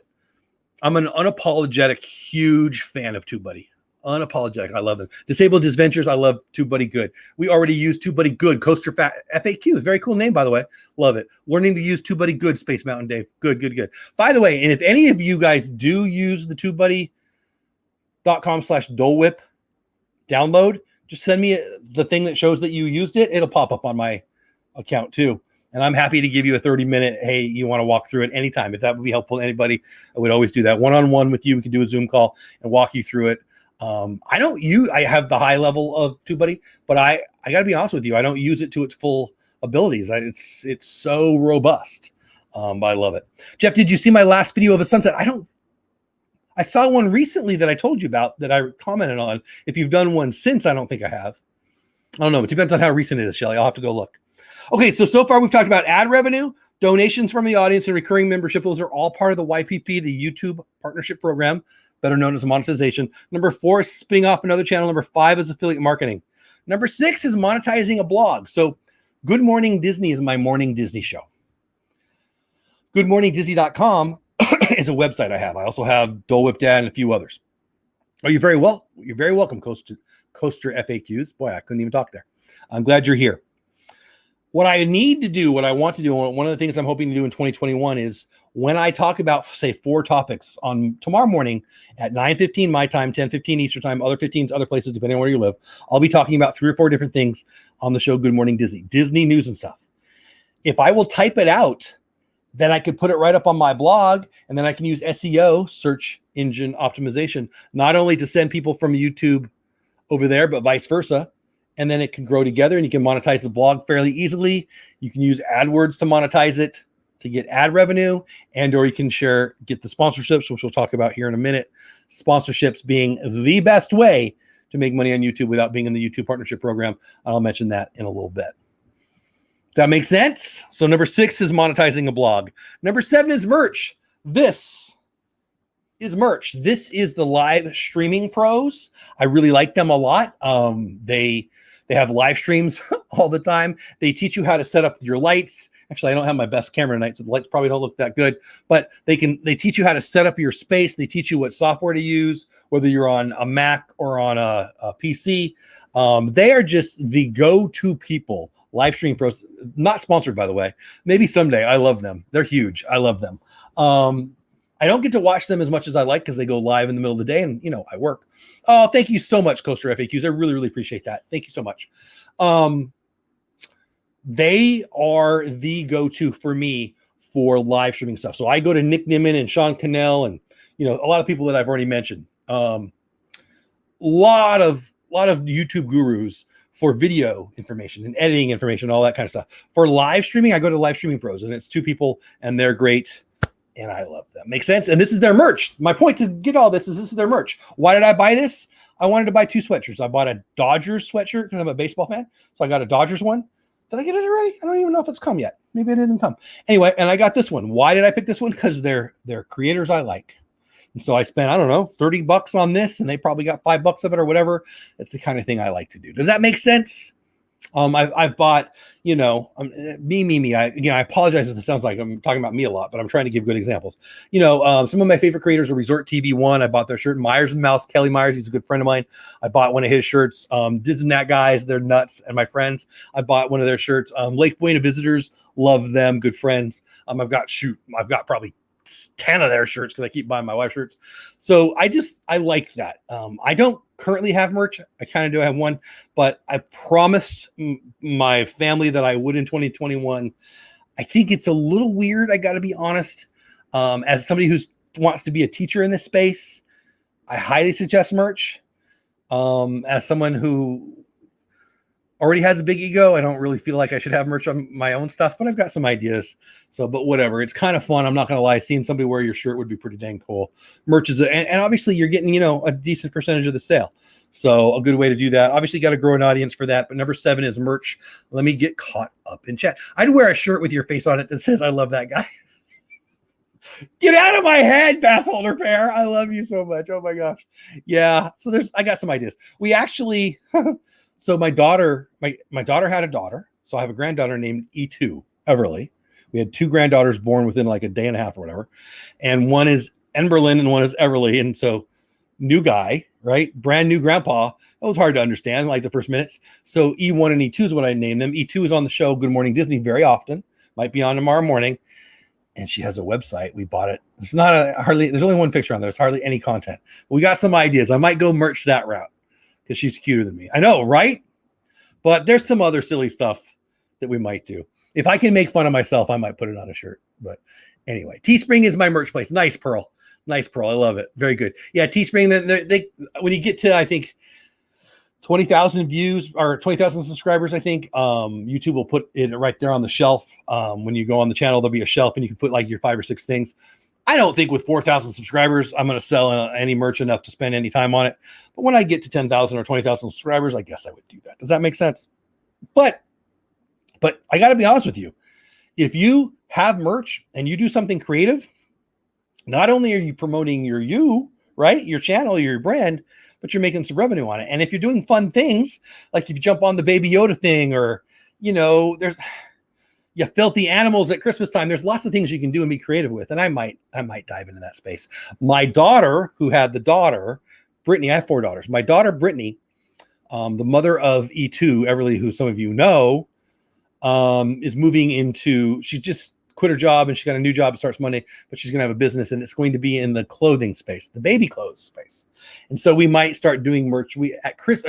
unapologetic, huge fan of TubeBuddy. Unapologetic. I love them. Disabled Adventures. I love TubeBuddy Good. We already use TubeBuddy Good. Coaster FAQ. Very cool name, by the way. Love it. Learning to use TubeBuddy Good. Space Mountain Dave. Good. By the way, and if any of you guys do use the TubeBuddy.com/Dole Whip download, just send me the thing that shows that you used it. It'll pop up on my account too. And I'm happy to give you a 30-minute, hey, you want to walk through it anytime. If that would be helpful to anybody, I would always do that. One-on-one with you. We can do a Zoom call and walk you through it. I have the high level of TubeBuddy, but I got to be honest with you. I don't use it to its full abilities. It's so robust. But I love it. Jeff, did you see my last video of a sunset? I saw one recently that I told you about that I commented on. If you've done one since, I don't think I have. I don't know. It depends on how recent it is, Shelly. I'll have to go look. Okay, so far we've talked about ad revenue, donations from the audience, and recurring membership. Those are all part of the YPP, the YouTube Partnership Program. better known as monetization. Number 4 is spinning off another channel. Number 5 is affiliate marketing. Number 6 is monetizing a blog. So Good Morning Disney is my morning Disney show. GoodMorningDisney.com is a website I have. I also have Dole Whip Dad and a few others. Oh, you're very welcome, Coaster FAQs. Boy, I couldn't even talk there. I'm glad you're here. What I need to do, what I want to do, one of the things I'm hoping to do in 2021 is when I talk about, say, 4 topics on tomorrow morning at 9:15 my time, 10:15 Eastern time, other 15s, other places, depending on where you live, I'll be talking about 3 or 4 different things on the show Good Morning Disney, Disney news and stuff. If I will type it out, then I could put it right up on my blog, and then I can use SEO, search engine optimization, not only to send people from YouTube over there, but vice versa. And then it can grow together and you can monetize the blog fairly easily. You can use AdWords to monetize it to get ad revenue, and or you can get the sponsorships, which we'll talk about here in a minute. Sponsorships being the best way to make money on YouTube without being in the YouTube partnership program. I'll mention that in a little bit. That makes sense? So number 6 is monetizing a blog. Number 7 is merch. This is merch. This is the live streaming pros. I really like them a lot. They have live streams all the time. They teach you how to set up your lights. Actually, I don't have my best camera tonight, so the lights probably don't look that good, but they teach you how to set up your space. They teach you what software to use, whether you're on a Mac or on a PC. They are just the go-to people. Live stream pros, not sponsored, by the way. Maybe someday. I love them. They're huge. I love them. I don't get to watch them as much as I like because they go live in the middle of the day, and I work. Oh, thank you so much, Coaster FAQs. I really, really appreciate that. Thank you so much. They are the go-to for me for live streaming stuff. So I go to Nick Nimmin and Sean Cannell and a lot of people that I've already mentioned. Lot of YouTube gurus for video information and editing information, all that kind of stuff. For live streaming, I go to Live Streaming Pros, and it's 2 people, and they're great, and I love them. Makes sense? And this is their merch. My point to get all this is their merch. Why did I buy this? I wanted to buy 2 sweatshirts. I bought a Dodgers sweatshirt because I'm a baseball fan, so I got a Dodgers one. Did I get it already? I don't even know if it's come yet. Maybe it didn't come. Anyway, and I got this one. Why did I pick this one? Because they're creators I like. And so I spent, I don't know, $30 on this, and they probably got $5 of it or whatever. It's the kind of thing I like to do. Does that make sense? I've bought, me. I apologize if it sounds like I'm talking about me a lot, but I'm trying to give good examples. Some of my favorite creators are Resort TV One. I bought their shirt. Myers and Mouse, Kelly Myers, he's a good friend of mine. I bought one of his shirts. This and That guys, they're nuts, and my friends. I bought one of their shirts. Lake Buena Visitors, love them, good friends. I've got probably 10 of their shirts because I keep buying my wife's shirts. So I like that. I don't currently have merch. I kind of do have one, but I promised my family that I would in 2021. I think it's a little weird. I got to be honest. As somebody who wants to be a teacher in this space, I highly suggest merch. As someone who already has a big ego, I don't really feel like I should have merch on my own stuff, but I've got some ideas. So, but whatever, it's kind of fun. I'm not going to lie. Seeing somebody wear your shirt would be pretty dang cool. Merch is, and obviously you're getting, a decent percentage of the sale. So a good way to do that. Obviously got to grow an audience for that. But number 7 is merch. Let me get caught up in chat. I'd wear a shirt with your face on it that says, I love that guy. Get out of my head, bass holder pair. I love you so much. Oh my gosh. Yeah. So I got some ideas. We actually, so my daughter had a daughter. So I have a granddaughter named E2, Everly. We had 2 granddaughters born within like a day and a half or whatever. And one is Emberlyn and one is Everly. And so new guy, right? Brand new grandpa. That was hard to understand, like the first minutes. So E1 and E2 is what I named them. E2 is on the show Good Morning Disney very often. Might be on tomorrow morning. And she has a website. We bought it. It's not there's only one picture on there. It's hardly any content. We got some ideas. I might go merch that route because she's cuter than me. I know, right? But there's some other silly stuff that we might do. If I can make fun of myself, I might put it on a shirt. But anyway, Teespring is my merch place. Nice, Pearl. Nice, Pearl. I love it. Very good. Yeah, Teespring, they when you get to, I think, 20,000 views or 20,000 subscribers, I think, YouTube will put it right there on the shelf. When you go on the channel, there'll be a shelf and you can put like your 5 or 6 things. I don't think with 4,000 subscribers, I'm going to sell any merch enough to spend any time on it. But when I get to 10,000 or 20,000 subscribers, I guess I would do that. Does that make sense? But I got to be honest with you. If you have merch and you do something creative, not only are you promoting you, right? Your channel, your brand, but you're making some revenue on it. And if you're doing fun things, like if you jump on the Baby Yoda thing, or, there's you filthy animals at Christmas time, there's lots of things you can do and be creative with. And I might dive into that space. My daughter, Brittany, I have 4 daughters. My daughter, Brittany, the mother of E2, Everly, who some of you know, is moving into, she just quit her job and she got a new job. It starts Monday, but she's going to have a business, and it's going to be in the clothing space, the baby clothes space. And so we might start doing merch. At Christmas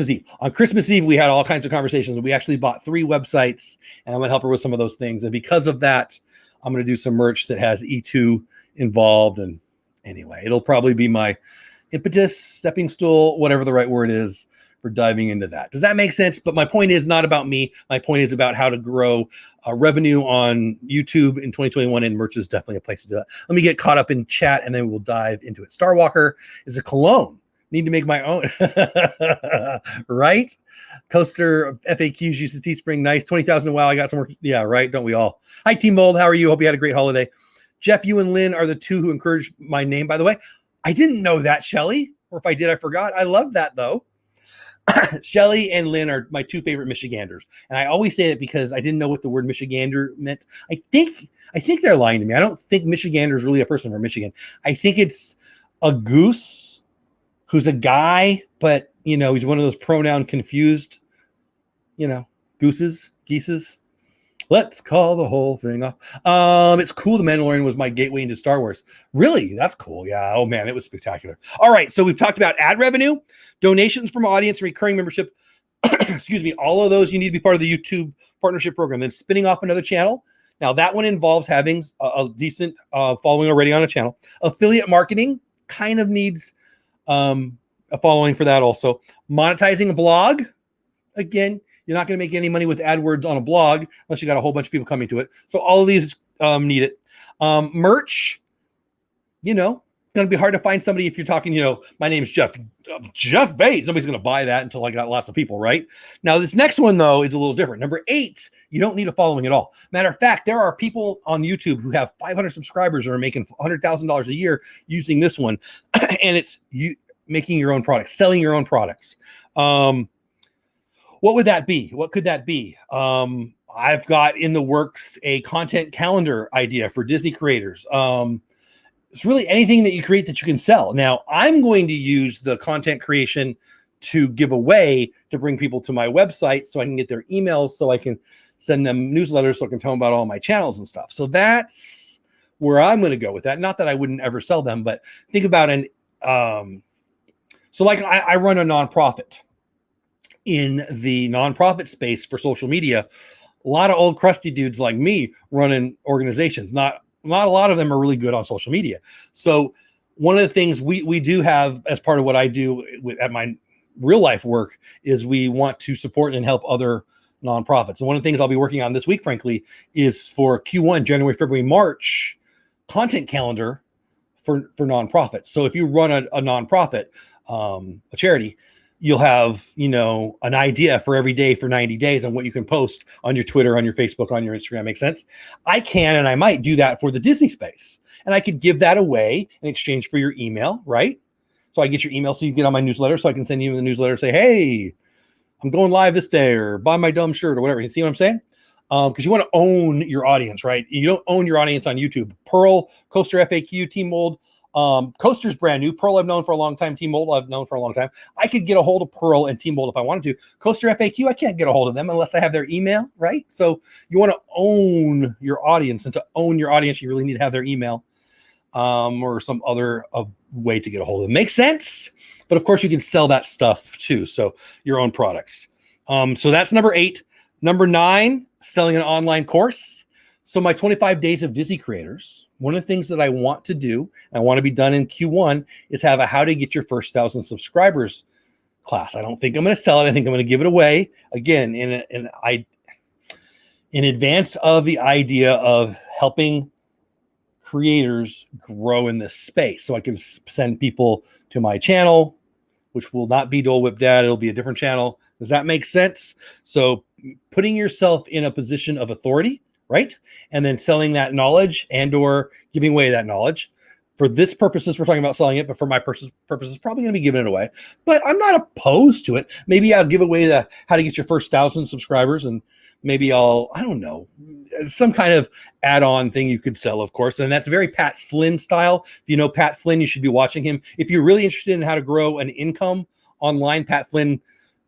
Eve. On Christmas Eve, we had all kinds of conversations. We actually bought 3 websites, and I'm going to help her with some of those things. And because of that, I'm going to do some merch that has E2 involved. And anyway, it'll probably be my impetus, stepping stool, whatever the right word is, for diving into that. Does that make sense? But my point is not about me. My point is about how to grow revenue on YouTube in 2021, and merch is definitely a place to do that. Let me get caught up in chat, and then we'll dive into it. Starwalker is a cologne. Need to make my own. Right? Coaster FAQs uses Teespring. Nice. 20,000. Wow, I got some more. Yeah, right. Don't we all? Hi, Team Mold. How are you? Hope you had a great holiday. Jeff, you and Lynn are the 2 who encouraged my name, by the way. I didn't know that, Shelly. Or if I did, I forgot. I love that, though. Shelly and Lynn are my 2 favorite Michiganders. And I always say it because I didn't know what the word Michigander meant. I think they're lying to me. I don't think Michigander is really a person from Michigan. I think it's a goose who's a guy, but, he's one of those pronoun confused, geeses. Let's call the whole thing off. It's cool. The Mandalorian was my gateway into Star Wars. Really? That's cool. Yeah. Oh man, it was spectacular. All right. So we've talked about ad revenue, donations from audience, recurring membership. Excuse me. All of those you need to be part of the YouTube partnership program. Then spinning off another channel. Now that one involves having a decent following already on a channel. Affiliate marketing kind of needs a following for that also. Monetizing a blog. Again, you're not going to make any money with AdWords on a blog unless you got a whole bunch of people coming to it. So all of these need it. Merch, going to be hard to find somebody if you're talking, my name's Jeff Bates. Nobody's going to buy that until I got lots of people, right? Now, this next one, though, is a little different. Number 8, you don't need a following at all. Matter of fact, there are people on YouTube who have 500 subscribers or are making $100,000 a year using this one. And it's you making your own products, selling your own products. What would that be? What could that be? I've got in the works a content calendar idea for Disney creators. It's really anything that you create that you can sell. Now, I'm going to use the content creation to give away to bring people to my website so I can get their emails, so I can send them newsletters, so I can tell them about all my channels and stuff. So that's where I'm going to go with that. Not that I wouldn't ever sell them, but think about so like I run a nonprofit. In the nonprofit space for social media, a lot of old crusty dudes like me running organizations. Not a lot of them are really good on social media. So one of the things we do have as part of what I do at my real life work is we want to support and help other nonprofits. And one of the things I'll be working on this week, frankly, is for Q1, January, February, March content calendar for nonprofits. So if you run a nonprofit, a charity, you'll have, an idea for every day for 90 days on what you can post on your Twitter, on your Facebook, on your Instagram. Make sense? I can, and I might do that for the Disney space. And I could give that away in exchange for your email, right? So I get your email so you get on my newsletter, so I can send you the newsletter and say, hey, I'm going live this day, or buy my dumb shirt or whatever. You see what I'm saying? Because you want to own your audience, right? You don't own your audience on YouTube. Pearl, Coaster FAQ, Team Mold. Coaster's brand new. Pearl I've known for a long time. Team Mold I've known for a long time. I could get a hold of Pearl and Team Mold if I wanted to. Coaster FAQ, I can't get a hold of them unless I have their email, right? So you want to own your audience, and to own your audience, you really need to have their email or some other way to get a hold of them. Makes sense? But of course, you can sell that stuff too. So your own products. So that's number 8. Number 9, selling an online course. So my 25 days of Disney creators, one of the things that I want to do, and I want to be done in Q1, is have a how to get your first 1,000 subscribers class. I don't think I'm going to sell it. I think I'm going to give it away again in advance of the idea of helping creators grow in this space. So I can send people to my channel, which will not be Dole Whip Dad. It'll be a different channel. Does that make sense? So putting yourself in a position of authority, right? And then selling that knowledge and or giving away that knowledge. For this purposes, we're talking about selling it, but for my purposes, probably going to be giving it away. But I'm not opposed to it. Maybe I'll give away the how to get your first 1,000 subscribers, and maybe I don't know, some kind of add-on thing you could sell, of course. And that's very Pat Flynn style. If you know Pat Flynn, you should be watching him. If you're really interested in how to grow an income online, Pat Flynn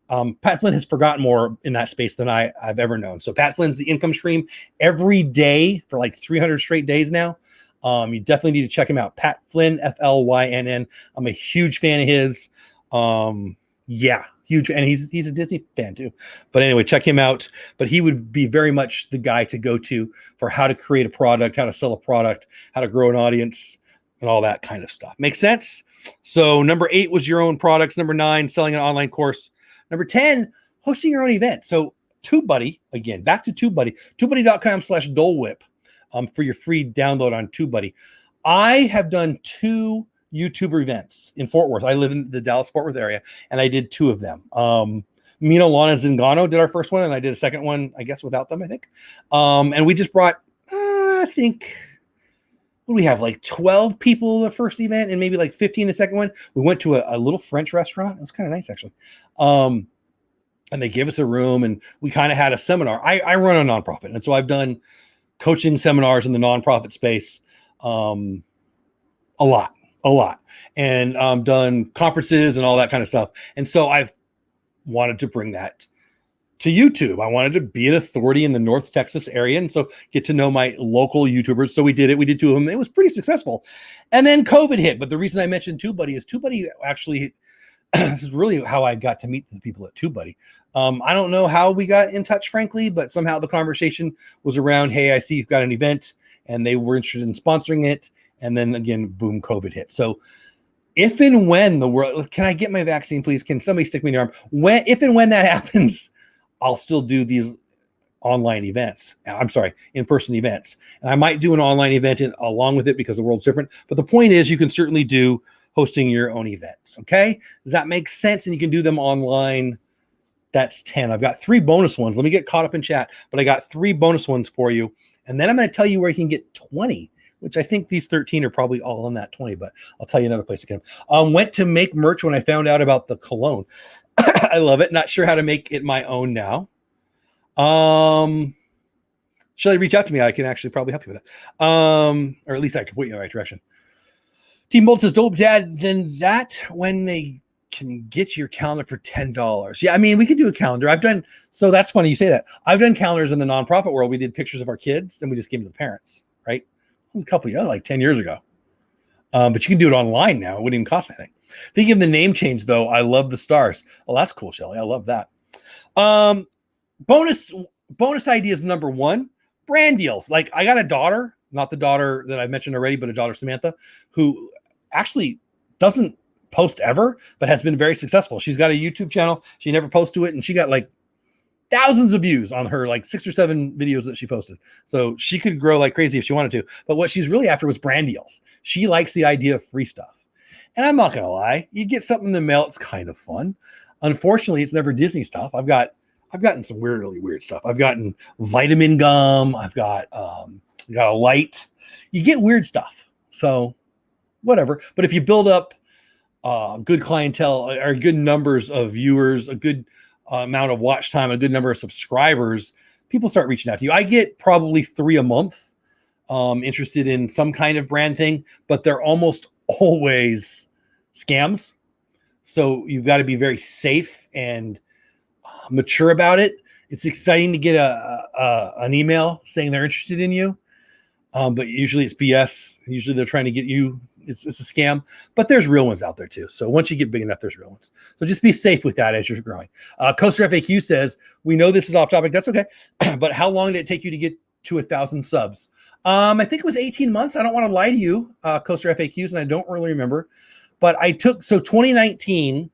has forgotten more in that space than I've ever known. So Pat Flynn's the income stream every day for like 300 straight days now. You definitely need to check him out. Pat Flynn, Flynn. I'm a huge fan of his. Yeah, huge. And he's a Disney fan too. But anyway, check him out. But he would be very much the guy to go to for how to create a product, how to sell a product, how to grow an audience, and all that kind of stuff. Make sense? So number 8 was your own products. Number 9, selling an online course. Number 10, hosting your own event. So TubeBuddy, again, back to TubeBuddy, TubeBuddy.com/Dole Whip. For your free download on TubeBuddy. I have done 2 YouTuber events in Fort Worth. I live in the Dallas-Fort Worth area, and I did 2 of them. Mino, Lana, Zingano did our first one, and I did a second one, I guess, without them, I think. And we just brought, I think, what do we have, like 12 people the first event and maybe like 15 the second one. We went to a little French restaurant. It was kind of nice, actually. And they gave us a room, and we kind of had a seminar. I run a nonprofit, and so I've done coaching seminars in the nonprofit space a lot, and done conferences and all that kind of stuff. And so I've wanted to bring that to YouTube. I wanted to be an authority in the North Texas area, and so get to know my local YouTubers. So we did it. We did 2 of them. It was pretty successful. And then COVID hit. But the reason I mentioned TubeBuddy is TubeBuddy actually, this is really how I got to meet the people at TubeBuddy. I don't know how we got in touch, frankly, but somehow the conversation was around, hey, I see you've got an event, and they were interested in sponsoring it. And then again, boom, COVID hit. So if and when the world, can I get my vaccine, please? Can somebody stick me in the arm? If and when that happens, I'll still do these online events. I'm sorry, in-person events. And I might do an online event along with it because the world's different. But the point is, you can certainly do hosting your own events. Okay. Does that make sense? And you can do them online. That's 10. I've got 3 bonus ones. Let me get caught up in chat, but I got 3 bonus ones for you. And then I'm going to tell you where you can get 20, which I think these 13 are probably all in that 20, but I'll tell you another place again. Went to make merch when I found out about the cologne. I love it. Not sure how to make it my own now. Shall I reach out to me? I can actually probably help you with that. Or at least I can point you in the right direction. Team Bolt says, dope, Dad. Then that when they can get your calendar for $10. Yeah, I mean, we could do a calendar. So that's funny you say that. I've done calendars in the nonprofit world. We did pictures of our kids, and we just gave them to the parents, right? A couple of years, like 10 years ago. But you can do it online now. It wouldn't even cost anything. Thinking of the name change, though, I love the stars. Well, that's cool, Shelly. I love that. Bonus ideas number 1, brand deals. Like, I got a daughter, not the daughter that I mentioned already, but a daughter, Samantha, who actually doesn't post ever, but has been very successful. She's got a YouTube channel. She never posts to it, and she got like thousands of views on her like 6 or 7 videos that she posted. So she could grow like crazy if she wanted to. But what she's really after was brand deals. She likes the idea of free stuff. And I'm not gonna lie, you get something in the mail, it's kind of fun. Unfortunately, it's never Disney stuff. I've gotten some really weird stuff. I've gotten vitamin gum. I've got a light. You get weird stuff. So whatever. But if you build up good clientele or good numbers of viewers, a good amount of watch time, a good number of subscribers, people start reaching out to you. I get probably 3 a month interested in some kind of brand thing, but they're almost always scams. So you've got to be very safe and mature about it. It's exciting to get an email saying they're interested in you, but usually it's BS. Usually they're trying to get you. It's a scam, but there's real ones out there too. So once you get big enough, there's real ones. So just be safe with that as you're growing. Coaster FAQ says, we know this is off topic. That's okay. But how long did it take you to get to 1,000 subs? I think it was 18 months. I don't want to lie to you, Coaster FAQs, and I don't really remember. But 2019,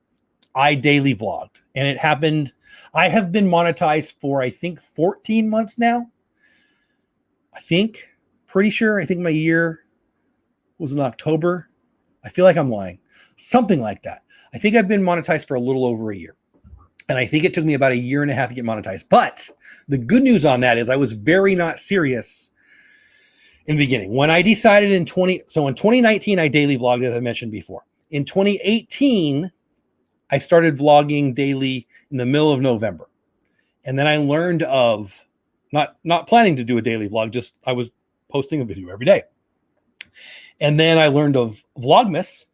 I daily vlogged, and it happened. I have been monetized for, I think, 14 months now. Pretty sure. I think my year was in October. I feel like I'm lying. Something like that. I think I've been monetized for a little over a year. And I think it took me about 1.5 years to get monetized. But the good news on that is I was very not serious in the beginning. When I decided in 2019, I daily vlogged, as I mentioned before. In 2018, I started vlogging daily in the middle of November. And then I learned of not planning to do a daily vlog, just I was posting a video every day. And then I learned of Vlogmas,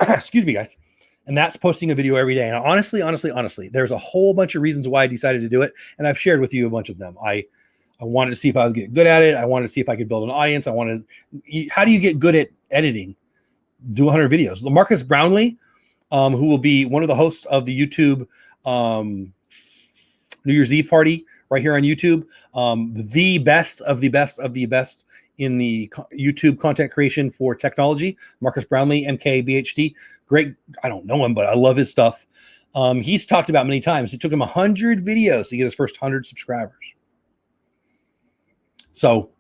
excuse me, guys. And that's posting a video every day. And honestly, there's a whole bunch of reasons why I decided to do it. And I've shared with you a bunch of them. I wanted to see if I was getting good at it. I wanted to see if I could build an audience. How do you get good at editing? Do 100 videos. Marcus Brownlee, who will be one of the hosts of the YouTube New Year's Eve party right here on YouTube. The best of the best of the best in the YouTube content creation for technology. Marcus Brownlee, MK, BHD. Great. I don't know him, but I love his stuff. He's talked about many times. It took him 100 videos to get his first 100 subscribers. So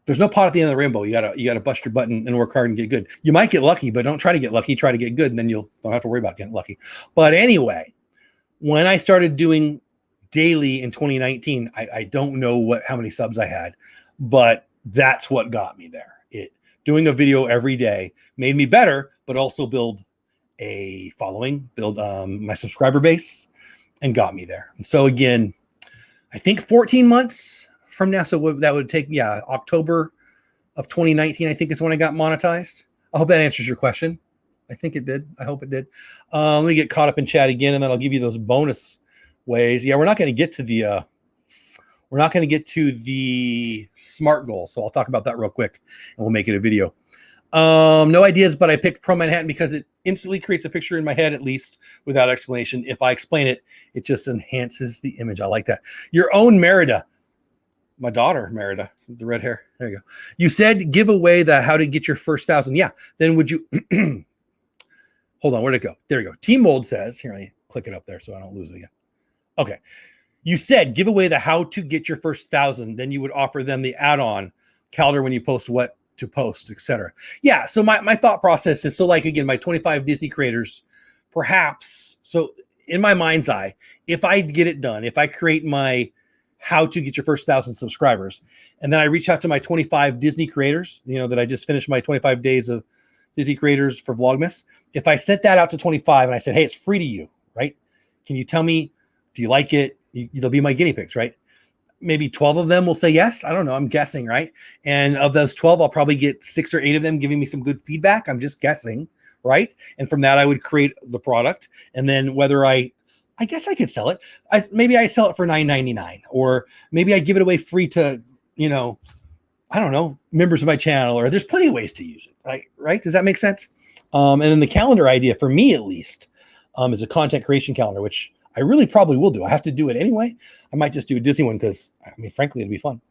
there's no pot at the end of the rainbow. You gotta bust your button and work hard and get good. You might get lucky, but don't try to get lucky. Try to get good, and then you don't have to worry about getting lucky. But anyway, when I started doing daily in 2019, I don't know how many subs I had, but that's what got me there. Doing a video every day made me better, but also build a following, build my subscriber base, and got me there. And so again, I think 14 months from now, so that would take, October of 2019, I think is when I got monetized. I hope that answers your question. I think it did. I hope it did. Let me get caught up in chat again, and then I'll give you those bonus ways. Yeah, we're not going to get to the SMART goal, so I'll talk about that real quick, and we'll make it a video. No ideas, but I picked Pro Manhattan because it instantly creates a picture in my head, at least without explanation. If I explain it, it just enhances the image. I like that. Your own Merida. My daughter, Merida, the red hair. There you go. You said give away the how to get your first 1,000. Yeah. Then would you hold on? Where'd it go? There you go. Team Mold says, here, let me click it up there so I don't lose it again. Okay. You said give away the how to get your first 1,000. Then you would offer them the add-on calendar when you post what to post, etc. Yeah. So my thought process is, so like, again, my 25 Disney creators, perhaps. So in my mind's eye, if I get it done, if I create my how to get your first 1,000 subscribers, and then I reach out to my 25 Disney creators, that I just finished my 25 days of Disney creators for Vlogmas. If I sent that out to 25 and I said, hey, it's free to you, right? Can you tell me, do you like it? They'll be my guinea pigs, right? Maybe 12 of them will say yes. I don't know. I'm guessing, right? And of those 12, I'll probably get 6 or 8 of them giving me some good feedback. I'm just guessing, right? And from that, I would create the product. And then whether I guess I could sell it. Maybe I sell it for $9.99, or maybe I give it away free to, I don't know, members of my channel, or there's plenty of ways to use it. Right? Does that make sense? And then the calendar idea, for me at least, is a content creation calendar, which I really probably will do. I have to do it anyway. I might just do a Disney one because, frankly, it'd be fun.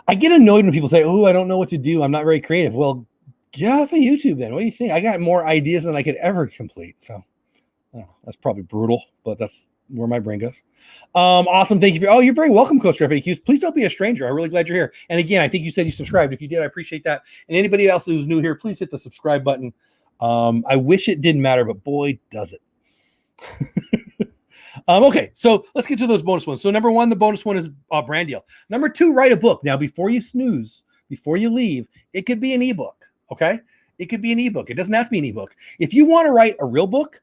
I get annoyed when people say, oh, I don't know what to do. I'm not very creative. Well, get off of YouTube then. What do you think? I got more ideas than I could ever complete. So I don't know, that's probably brutal, but that's where my brain goes. Awesome. Thank you. You're very welcome, Coach FAQs. Please don't be a stranger. I'm really glad you're here. And again, I think you said you subscribed. If you did, I appreciate that. And anybody else who's new here, please hit the subscribe button. I wish it didn't matter, but boy, does it. Okay, so let's get to those bonus ones. So number 1, the bonus one is brand deal. Number 2, write a book. Now, before you snooze, before you leave, it could be an ebook. Okay, it could be an ebook. It doesn't have to be an ebook. If you want to write a real book,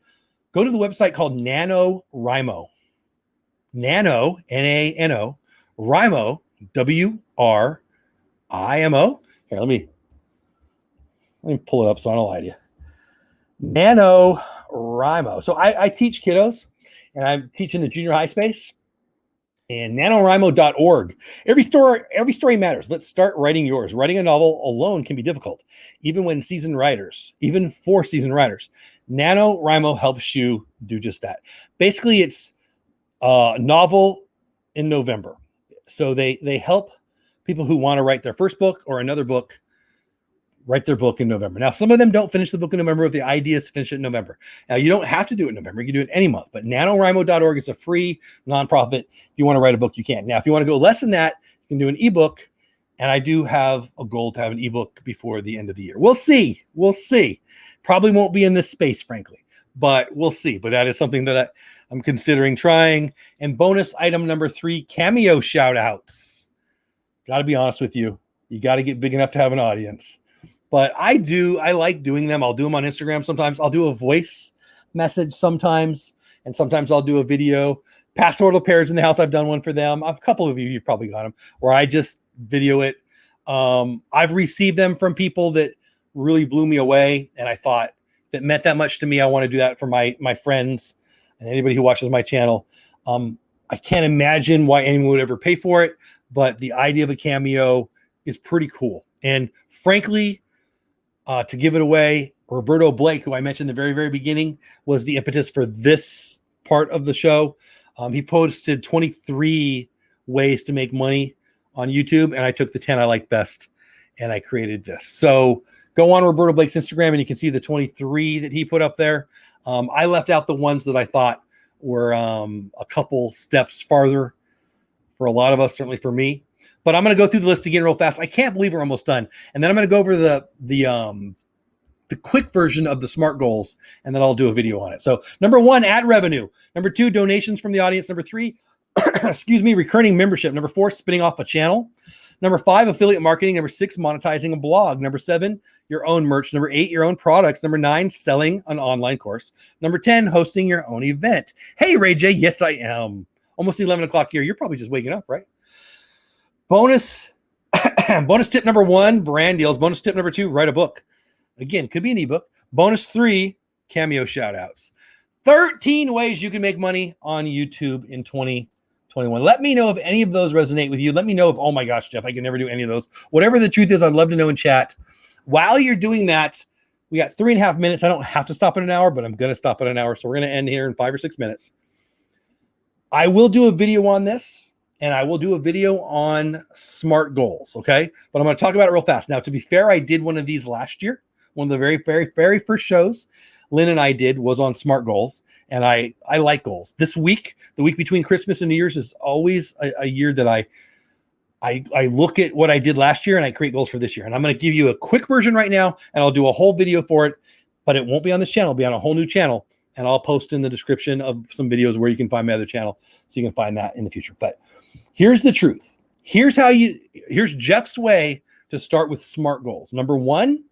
go to the website called NaNoWriMo. Nano, N-A-N-O, Wrimo, W-R-I-M-O. Here, let me pull it up so I don't lie to you. NaNoWriMo. So I teach kiddos, and I'm teaching the junior high space. And NaNoWriMo.org. Every story matters. Let's start writing yours. Writing a novel alone can be difficult, even for seasoned writers. NaNoWriMo helps you do just that. Basically, it's a novel in November. So they help people who want to write their first book or another book write their book in November. Now, some of them don't finish the book in November, but the idea is to finish it in November. Now, you don't have to do it in November. You can do it any month, but NaNoWriMo.org is a free nonprofit. If you want to write a book, you can. Now, if you want to go less than that, you can do an ebook, and I do have a goal to have an ebook before the end of the year. We'll see. Probably won't be in this space, frankly, but we'll see. But that is something that I'm considering trying. And bonus item number 3, cameo shout outs. Got to be honest with you. You got to get big enough to have an audience. But I like doing them. I'll do them on Instagram sometimes. I'll do a voice message sometimes. And sometimes I'll do a video. Pastoral Pairs in the House, I've done one for them. A couple of you've probably got them, where I just video it. I've received them from people that really blew me away. And I thought that meant that much to me. I want to do that for my friends and anybody who watches my channel. I can't imagine why anyone would ever pay for it, but the idea of a cameo is pretty cool. And frankly, to give it away, Roberto Blake, who I mentioned in the very, very beginning, was the impetus for this part of the show. He posted 23 ways to make money on YouTube, and I took the 10 I like best, and I created this. So go on Roberto Blake's Instagram, and you can see the 23 that he put up there. I left out the ones that I thought were a couple steps farther for a lot of us, certainly for me. But I'm going to go through the list again real fast. I can't believe we're almost done. And then I'm going to go over the quick version of the SMART goals, and then I'll do a video on it. So number 1, ad revenue. Number 2, donations from the audience. Number 3, recurring membership. Number 4, spinning off a channel. Number 5, affiliate marketing. Number 6, monetizing a blog. Number 7, your own merch. Number 8, your own products. Number 9, selling an online course. Number 10, hosting your own event. Hey, Ray J. Yes, I am. Almost 11 o'clock here. You're probably just waking up, right? Bonus tip number 1, brand deals. Bonus tip number 2, write a book. Again, could be an ebook. Bonus 3, cameo shout outs. 13 ways you can make money on YouTube in 2021. Let me know if any of those resonate with you. Let me know if, oh my gosh, Jeff, I can never do any of those. Whatever the truth is, I'd love to know in chat. While you're doing that, we got 3.5 minutes. I don't have to stop at an hour, but I'm going to stop at an hour. So we're going to end here in 5 or 6 minutes. I will do a video on this. And I will do a video on SMART goals, okay? But I'm going to talk about it real fast. Now, to be fair, I did one of these last year. One of the very, very, very first shows Lynn and I did was on SMART goals. And I like goals. This week, the week between Christmas and New Year's, is always a year that I look at what I did last year and I create goals for this year. And I'm going to give you a quick version right now, and I'll do a whole video for it. But it won't be on this channel. It'll be on a whole new channel. And I'll post in the description of some videos where you can find my other channel, so you can find that in the future. But here's the truth. Here's Jeff's way to start with SMART goals. Number 1,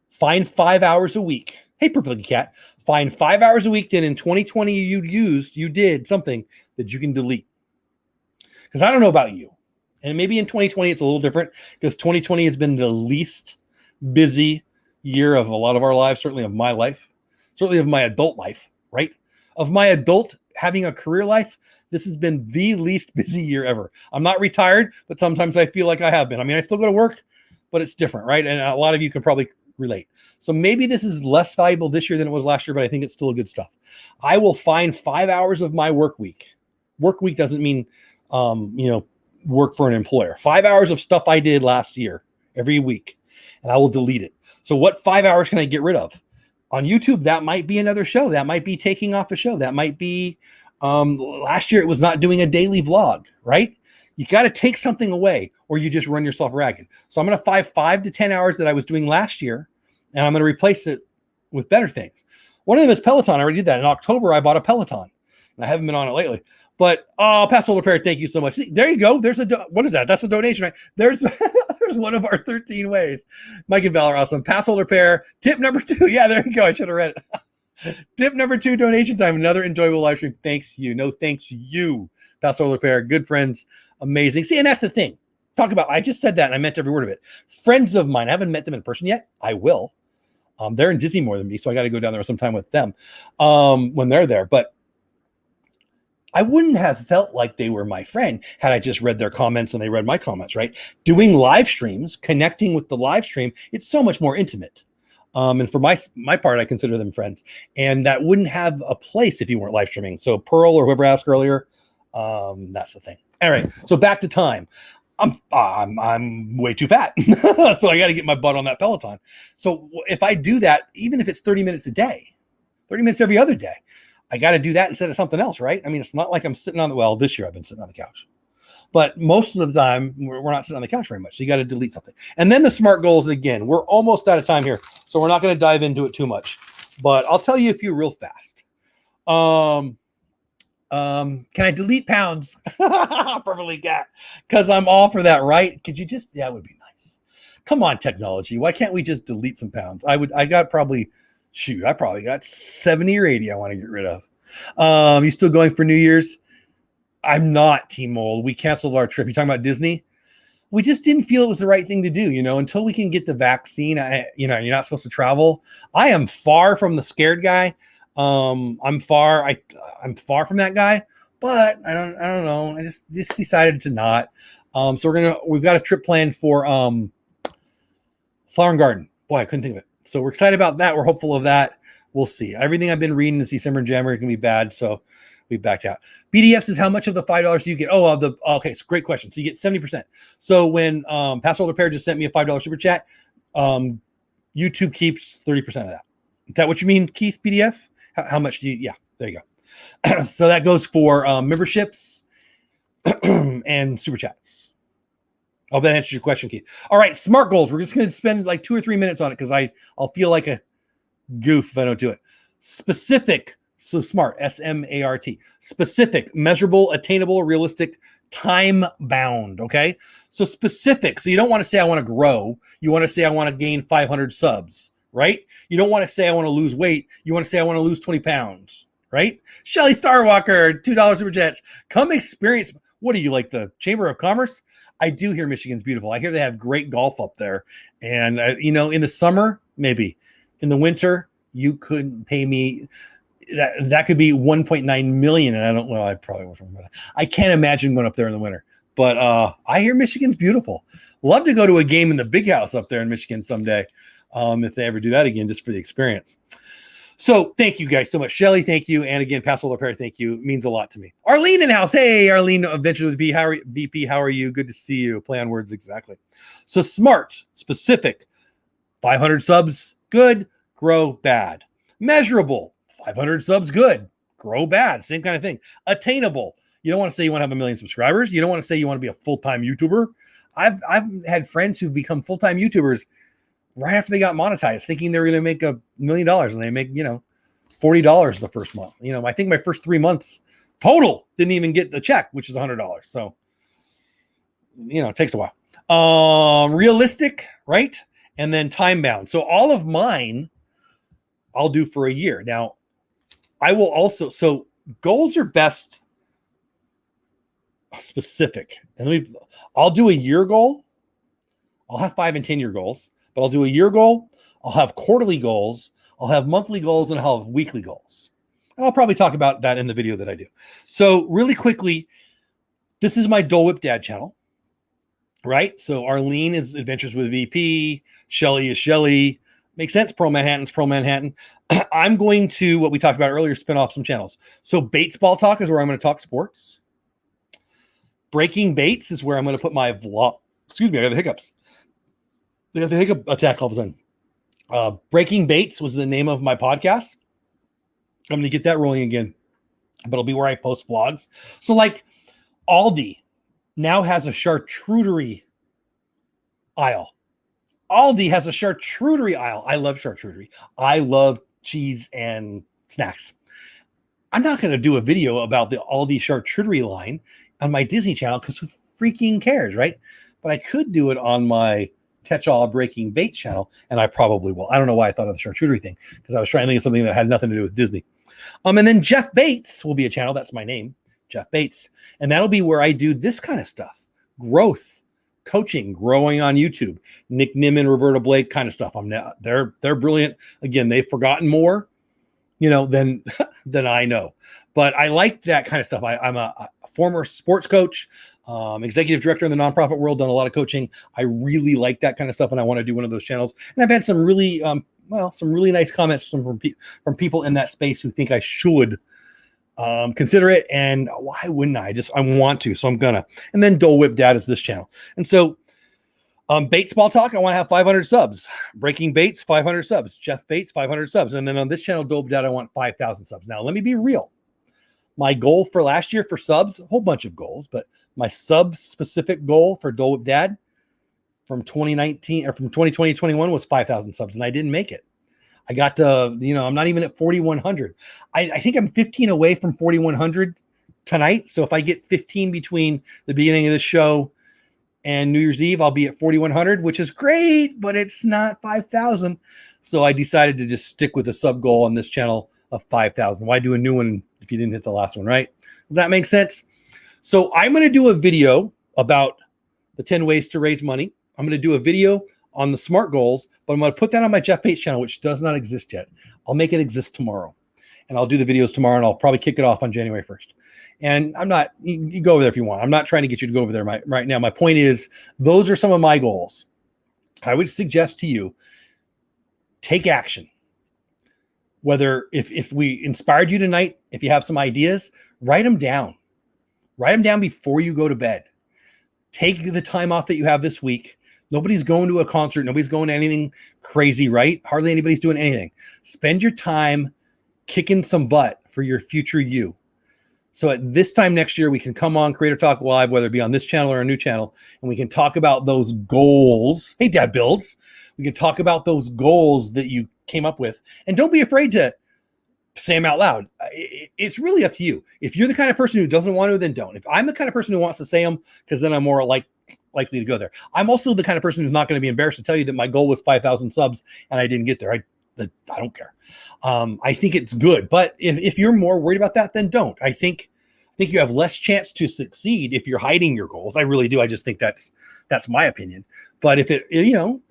find 5 hours a week. Hey, Perfectly Cat. Find 5 hours a week that in 2020 you did something that you can delete. Because I don't know about you. And maybe in 2020 it's a little different, because 2020 has been the least busy year of a lot of our lives, certainly of my life, certainly of my adult life, right? Of my adult having a career life, this has been the least busy year ever. I'm not retired, but sometimes I feel like I have been. I mean, I still go to work, but it's different, right? And a lot of you can probably relate. So maybe this is less valuable this year than it was last year, but I think it's still good stuff. I will find 5 hours of my work week. Work week doesn't mean, work for an employer. 5 hours of stuff I did last year, every week, and I will delete it. So what 5 hours can I get rid of? On YouTube, that might be another show. That might be taking off a show. That might be, last year it was not doing a daily vlog, right? You got to take something away or you just run yourself ragged. So I'm going to find 5 to 10 hours that I was doing last year, and I'm going to replace it with better things. One of them is Peloton. I already did that. In October, I bought a Peloton, and I haven't been on it lately. But, Pastor Repair, thank you so much. See, there you go. There's what is that? That's a donation, right? There's one of our 13 ways. Mike and Val are awesome. Pastor Repair, tip number 2. Yeah, there you go. I should have read it. Tip number 2, donation time. Another enjoyable live stream. Thanks you. No, thanks you, Pastor Repair. Good friends. Amazing. See, and that's the thing. I just said that and I meant every word of it. Friends of mine, I haven't met them in person yet. I will. They're in Disney more than me, so I got to go down there sometime with them when they're there. But I wouldn't have felt like they were my friend had I just read their comments and they read my comments, right? Doing live streams, connecting with the live stream, it's so much more intimate. And for my part, I consider them friends. And that wouldn't have a place if you weren't live streaming. So Pearl or whoever asked earlier, that's the thing. All right, so back to time. I'm way too fat, so I got to get my butt on that Peloton. So if I do that, even if it's 30 minutes a day, 30 minutes every other day, I got to do that instead of something else, right? I mean, it's not like I'm sitting this year I've been sitting on the couch, but most of the time we're not sitting on the couch very much. So you got to delete something. And then the SMART goals again, we're almost out of time here, so we're not going to dive into it too much, but I'll tell you a few real fast. Can I delete pounds? Perfectly got, because I'm all for that, right? Could you just, that would be nice. Come on, technology. Why can't we just delete some pounds? I probably got 70 or 80 I want to get rid of. You still going for New Year's? I'm not, T-Mole. We canceled our trip. You talking about Disney? We just didn't feel it was the right thing to do, until we can get the vaccine. You're not supposed to travel. I am far from the scared guy. I'm far from that guy, but I don't know. I just decided to not. So we've got a trip planned for Flower and Garden. Boy, I couldn't think of it. So we're excited about that. We're hopeful of that. We'll see. Everything I've been reading this December and January can be bad, so we backed out. BDFs is how much of the $5 do you get? Okay, it's a great question. So you get 70%. So when Passholder Pair just sent me a $5 super chat, YouTube keeps 30% of that. Is that what you mean, Keith? PDF? How much do you? Yeah, there you go. So that goes for memberships and super chats. I hope that answers your question, Keith. All right, SMART goals. We're just going to spend like 2 or 3 minutes on it because I'll feel like a goof if I don't do it. Specific. So SMART, SMART. Specific, measurable, attainable, realistic, time bound. Okay. So specific. So you don't want to say I want to grow. You want to say I want to gain 500 subs. Right? You don't want to say I want to lose weight. You want to say I want to lose 20 pounds, right? Shelly Starwalker, $2 super chats. Come experience. What are you, like the Chamber of Commerce? I do hear Michigan's beautiful. I hear they have great golf up there. And, in the summer, maybe. In the winter, you couldn't pay me. That could be 1.9 million. And I probably won't remember that. I can't imagine going up there in the winter. But I hear Michigan's beautiful. Love to go to a game in the big house up there in Michigan someday. If they ever do that again, just for the experience. So thank you guys so much. Shelly, thank you. And again, Passholder Pair, thank you. It means a lot to me. Arlene in house. Hey, Arlene, Adventure with VP. How are you? Good to see you. Play on words, exactly. So SMART, specific, 500 subs, good, grow, bad. Measurable, 500 subs, good, grow, bad. Same kind of thing. Attainable. You don't want to say you want to have 1 million subscribers. You don't want to say you want to be a full-time YouTuber. I've had friends who've become full-time YouTubers right after they got monetized, thinking they were going to make $1 million, and they make, $40 the first month. I think my first 3 months total didn't even get the check, which is $100. So, it takes a while. Realistic, right? And then time bound. So all of mine, I'll do for a year. Now, I will also, so goals are best specific. And I'll do a year goal. I'll have 5 and 10 year goals. But I'll do a year goal, I'll have quarterly goals, I'll have monthly goals, and I'll have weekly goals. And I'll probably talk about that in the video that I do. So really quickly, this is my Dole Whip Dad channel, right? So Arlene is Adventures with VP, Shelly is Shelly. Makes sense, Pearl Manhattan's Pearl Manhattan. I'm going to, what we talked about earlier, spin off some channels. So Bates Ball Talk is where I'm going to talk sports. Breaking Baits is where I'm going to put my vlog. Excuse me, I got the hiccups. They got the hiccup attack all of a sudden. Breaking Baits was the name of my podcast. I'm going to get that rolling again, but it'll be where I post vlogs. So like Aldi now has a charcuterie aisle. Aldi has a charcuterie aisle. I love charcuterie. I love cheese and snacks. I'm not going to do a video about the Aldi charcuterie line on my Disney channel because who freaking cares, right? But I could do it on my Catch-All Breaking Baits channel, and I probably will. I don't know why I thought of the charcuterie thing, because I was trying to think of something that had nothing to do with Disney. And then Jeff Bates will be a channel. That's my name, Jeff Bates. And that'll be where I do this kind of stuff. Growth, coaching, growing on YouTube. Nick Nimmin, Roberta Blake kind of stuff. They're brilliant. Again, they've forgotten more, than I know. But I like that kind of stuff. I'm a former sports coach. Executive director in the nonprofit world, done a lot of coaching. I really like that kind of stuff, and I want to do one of those channels. And I've had some really, some really nice comments from people in that space who think I should consider it. And why wouldn't I? I want to, so I'm gonna. And then Dole Whip Dad is this channel. And so, Bates Ball Talk, I want to have 500 subs. Breaking Baits, 500 subs. Jeff Bates, 500 subs. And then on this channel, Dole Whip Dad, I want 5,000 subs. Now, let me be real. My goal for last year for subs, a whole bunch of goals, but my sub-specific goal for Dole Whip Dad from 2019 or from 2020 to 21 was 5,000 subs, and I didn't make it. I got to, I'm not even at 4,100. I think I'm 15 away from 4,100 tonight. So if I get 15 between the beginning of the show and New Year's Eve, I'll be at 4,100, which is great, but it's not 5,000. So I decided to just stick with a sub goal on this channel of 5,000. Why do a new one if you didn't hit the last one, right? Does that make sense? So I'm going to do a video about the 10 ways to raise money. I'm going to do a video on the SMART goals, but I'm going to put that on my Jeff Bates channel, which does not exist yet. I'll make it exist tomorrow, and I'll do the videos tomorrow, and I'll probably kick it off on January 1st. And I'm not, you go over there if you want. I'm not trying to get you to go over there right now. My point is, those are some of my goals. I would suggest to you, take action. Whether if we inspired you tonight, if you have some ideas, write them down. Write them down before you go to bed. Take the time off that you have this week. Nobody's going to a concert. Nobody's going to anything crazy, right? Hardly anybody's doing anything. Spend your time kicking some butt for your future you. So at this time next year, we can come on Creator Talk Live, whether it be on this channel or a new channel, and we can talk about those goals. Hey, Dad Builds. We can talk about those goals that you came up with. And don't be afraid to say them out loud. It's really up to you. If you're the kind of person who doesn't want to, then don't. If I'm the kind of person who wants to say them, because then I'm more likely to go there. I'm also the kind of person who's not going to be embarrassed to tell you that my goal was 5,000 subs and I didn't get there. I don't care. I think it's good, but if you're more worried about that, then don't. I think you have less chance to succeed if you're hiding your goals. I really do. I just think that's my opinion. But if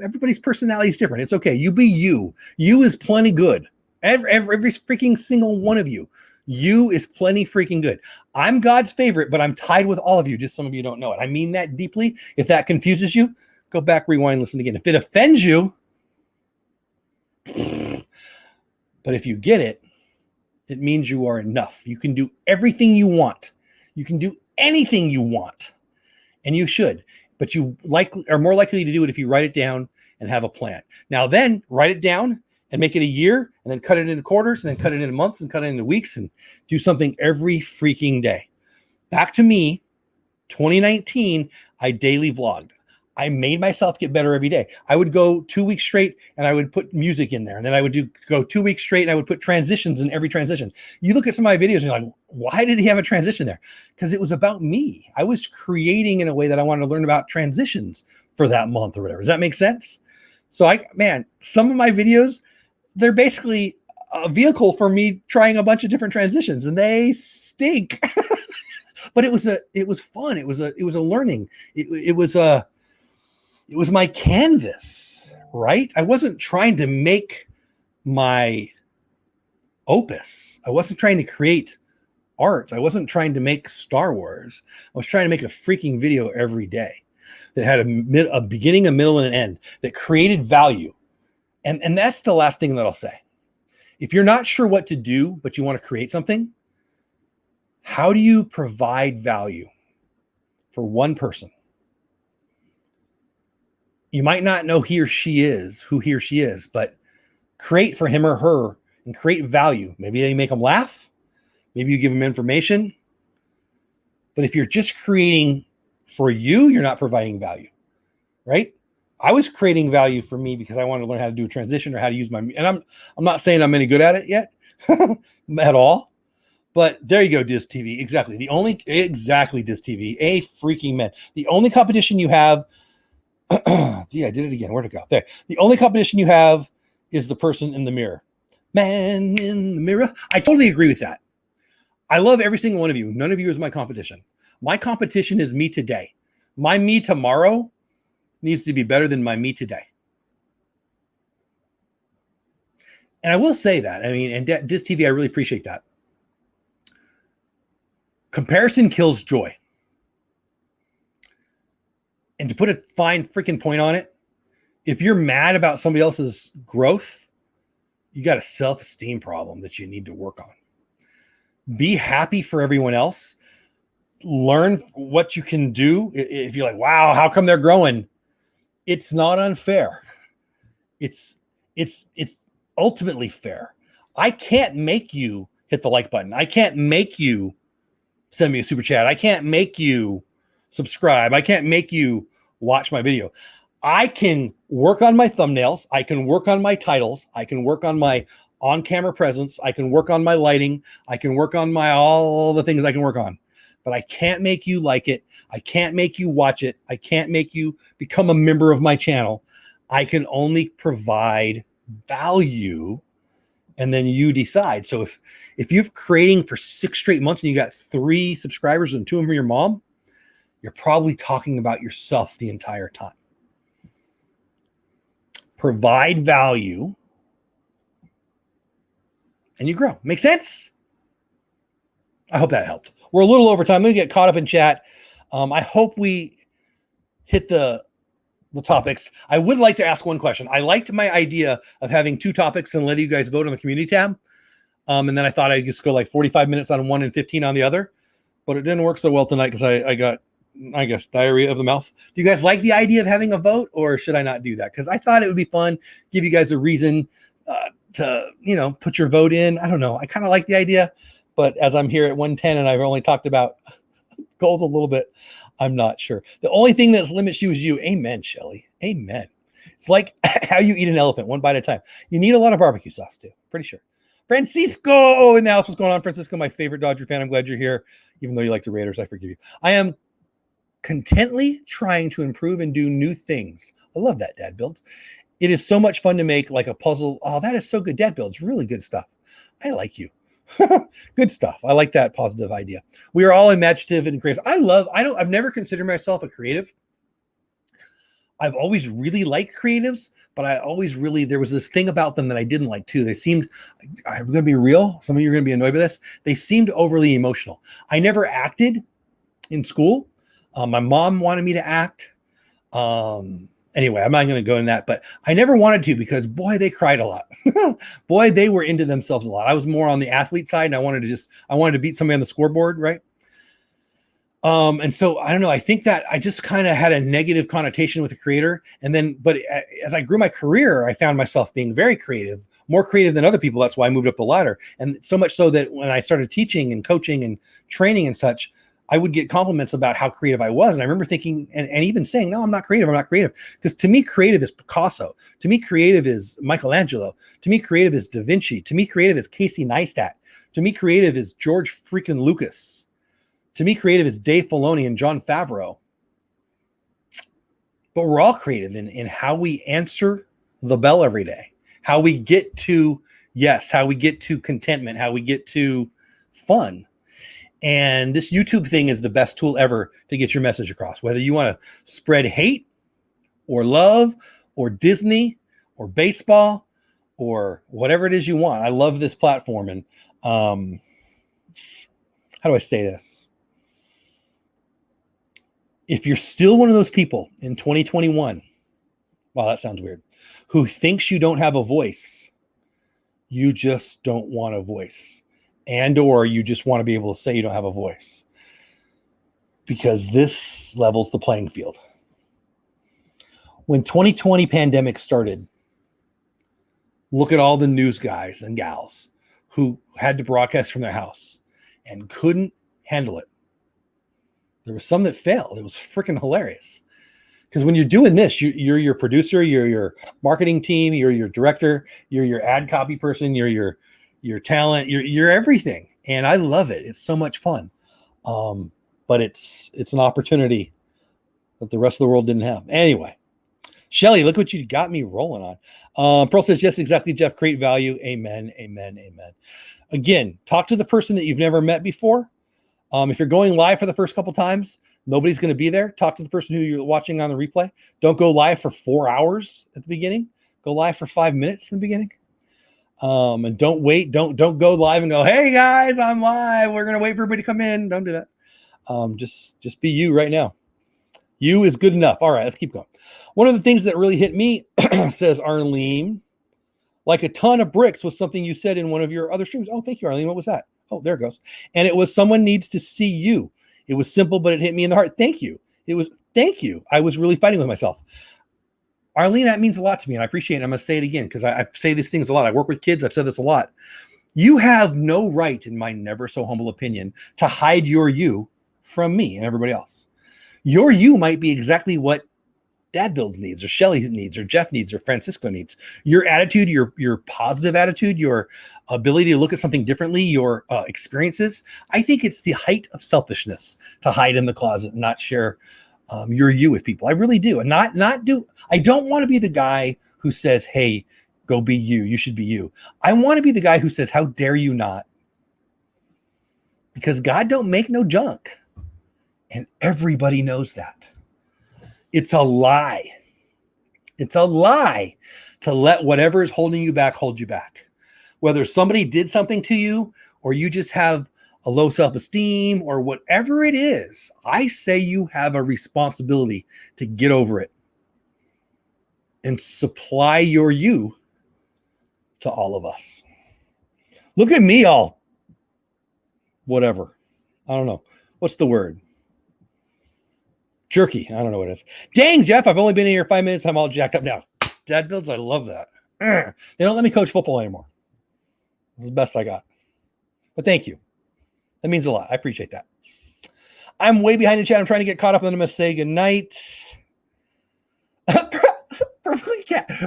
everybody's personality is different. It's okay. You be you. You is plenty good. Every freaking single one of you. You is plenty freaking good. I'm God's favorite, but I'm tied with all of you. Just some of you don't know it. I mean that deeply. If that confuses you, go back, rewind, listen again. If it offends you, but if you get it, it means you are enough. You can do everything you want. You can do anything you want, and you should. But you are more likely to do it if you write it down and have a plan. Now then, write it down and make it a year, and then cut it into quarters, and then cut it into months, and cut it into weeks, and do something every freaking day. Back to me, 2019, I daily vlogged. I made myself get better every day. I would go 2 weeks straight and I would put music in there. And then I would go 2 weeks straight and I would put transitions in every transition. You look at some of my videos and you're like, why did he have a transition there? Because it was about me. I was creating in a way that I wanted to learn about transitions for that month or whatever. Does that make sense? So some of my videos, they're basically a vehicle for me trying a bunch of different transitions, and they stink. But it was fun. It was a learning. It was my canvas, right? I wasn't trying to make my opus. I wasn't trying to create art. I wasn't trying to make Star Wars. I was trying to make a freaking video every day that had a beginning, a middle, and an end, that created value. And that's the last thing that I'll say. If you're not sure what to do, but you want to create something, how do you provide value for one person? You might not know who he or she is, but create for him or her and create value. Maybe you make them laugh. Maybe you give them information. But if you're just creating for you, you're not providing value, right? I was creating value for me because I wanted to learn how to do a transition or how to use and I'm not saying I'm any good at it yet at all. But there you go, Diz TV. Exactly. Diz TV. A freaking man. The only competition you have, gee, I did it again. Where'd it go? There. The only competition you have is the person in the mirror. Man in the mirror. I totally agree with that. I love every single one of you. None of you is my competition. My competition is me today. My me tomorrow needs to be better than my me today. And I will say that. I mean, and Diz TV, I really appreciate that. Comparison kills joy. And to put a fine freaking point on it, if you're mad about somebody else's growth, you got a self-esteem problem that you need to work on. Be happy for everyone else. Learn what you can do. If you're like, wow, how come they're growing? It's not unfair. It's ultimately fair. I can't make you hit the like button. I can't make you send me a super chat. I can't make you subscribe. I can't make you watch my video. I can work on my thumbnails. I can work on my titles. I can work on my on-camera presence. I can work on my lighting. I can work on all the things I can work on. But I can't make you like it. I can't make you watch it. I can't make you become a member of my channel. I can only provide value, and then you decide. So if you're creating for 6 straight months and you got 3 subscribers and 2 of them are your mom, you're probably talking about yourself the entire time. Provide value and you grow. Make sense? I hope that helped. We're a little over time. Let me get caught up in chat. I hope we hit the topics. I would like to ask one question. I liked my idea of having 2 topics and letting you guys vote on the community tab. And then I thought I'd just go like 45 minutes on one and 15 on the other, but it didn't work so well tonight because I got, I guess, diarrhea of the mouth. Do you guys like the idea of having a vote, or should I not do that? Because I thought it would be fun, give you guys a reason to, you know, put your vote in. I don't know. I kind of like the idea, but as I'm here at 110 and I've only talked about goals a little bit, I'm not sure. The only thing that limits you is you. Amen, Shelly. Amen. It's like how you eat an elephant, one bite at a time. You need a lot of barbecue sauce too. Pretty sure. Francisco in the house. What's going on, Francisco? My favorite Dodger fan. I'm glad you're here. Even though you like the Raiders, I forgive you. I am contently trying to improve and do new things. I love that, Dad Builds. It is so much fun to make like a puzzle. Oh, that is so good, Dad Builds. Really good stuff. I like you. Good stuff. I like that positive idea. We are all imaginative and creative. I've never considered myself a creative. I've always really liked creatives, but there was this thing about them that I didn't like too. They seemed, I'm going to be real. Some of you are going to be annoyed by this. They seemed overly emotional. I never acted in school. My mom wanted me to act. Anyway, I'm not going to go in that, but I never wanted to because boy, they cried a lot. Boy, they were into themselves a lot. I was more on the athlete side and I wanted to beat somebody on the scoreboard. Right. And so I don't know. I think that I just kind of had a negative connotation with the creator. But as I grew my career, I found myself being very creative, more creative than other people. That's why I moved up the ladder. And so much so that when I started teaching and coaching and training and such, I would get compliments about how creative I was. And I remember thinking and even saying, no, I'm not creative. I'm not creative. Because to me, creative is Picasso. To me, creative is Michelangelo. To me, creative is Da Vinci. To me, creative is Casey Neistat. To me, creative is George freaking Lucas. To me, creative is Dave Filoni and Jon Favreau. But we're all creative in how we answer the bell every day, how we get to yes, how we get to contentment, how we get to fun. And this YouTube thing is the best tool ever to get your message across, whether you want to spread hate or love or Disney or baseball or whatever it is you want. I love this platform. And how do I say this? If you're still one of those people in 2021, wow, that sounds weird, who thinks you don't have a voice, you just don't want a voice. And or you just want to be able to say you don't have a voice, because this levels the playing field. When 2020 pandemic started, look at all the news guys and gals who had to broadcast from their house and couldn't handle it. There was some that failed. It was freaking hilarious. Because when you're doing this, you're your producer, you're your marketing team, you're your director, you're your ad copy person, you're your talent, you're everything. And I love it. It's so much fun. But it's an opportunity that the rest of the world didn't have. Anyway, Shelly, look what you got me rolling on. Pearl says, yes, exactly, Jeff. Create value. Amen. Amen. Amen. Again, talk to the person that you've never met before. If you're going live for the first couple times, nobody's going to be there. Talk to the person who you're watching on the replay. Don't go live for 4 hours at the beginning. Go live for 5 minutes in the beginning. And don't wait. Don't go live and go, hey guys, I'm live. We're going to wait for everybody to come in. Don't do that. Just be you right now. You is good enough. All right, let's keep going. One of the things that really hit me, says Arlene, like a ton of bricks was something you said in one of your other streams. Oh, thank you, Arlene. What was that? Oh, there it goes. And it was someone needs to see you. It was simple, but it hit me in the heart. Thank you. Thank you. I was really fighting with myself. Arlene, that means a lot to me, and I appreciate it. I'm going to say it again because I say these things a lot. I work with kids. I've said this a lot. You have no right, in my never so humble opinion, to hide your you from me and everybody else. Your you might be exactly what Dad Builds needs, or Shelly needs, or Jeff needs, or Francisco needs. Your attitude, your positive attitude, your ability to look at something differently, your experiences. I think it's the height of selfishness to hide in the closet and not share your you with people. I really do. And I don't want to be the guy who says, hey, go be you. You should be you. I want to be the guy who says, how dare you not? Because God don't make no junk. And everybody knows that. It's a lie. It's a lie to let whatever is holding you back hold you back. Whether somebody did something to you or you just have a low self-esteem or whatever it is, I say you have a responsibility to get over it and supply your you to all of us. Look at me all whatever. I don't know. What's the word? Jerky. I don't know what it is. Dang, Jeff, I've only been in here 5 minutes. I'm all jacked up now. Dad Builds, I love that. They don't let me coach football anymore. This is the best I got. But thank you. That means a lot. I appreciate that. I'm way behind in chat. I'm trying to get caught up, and I'm going to say goodnight.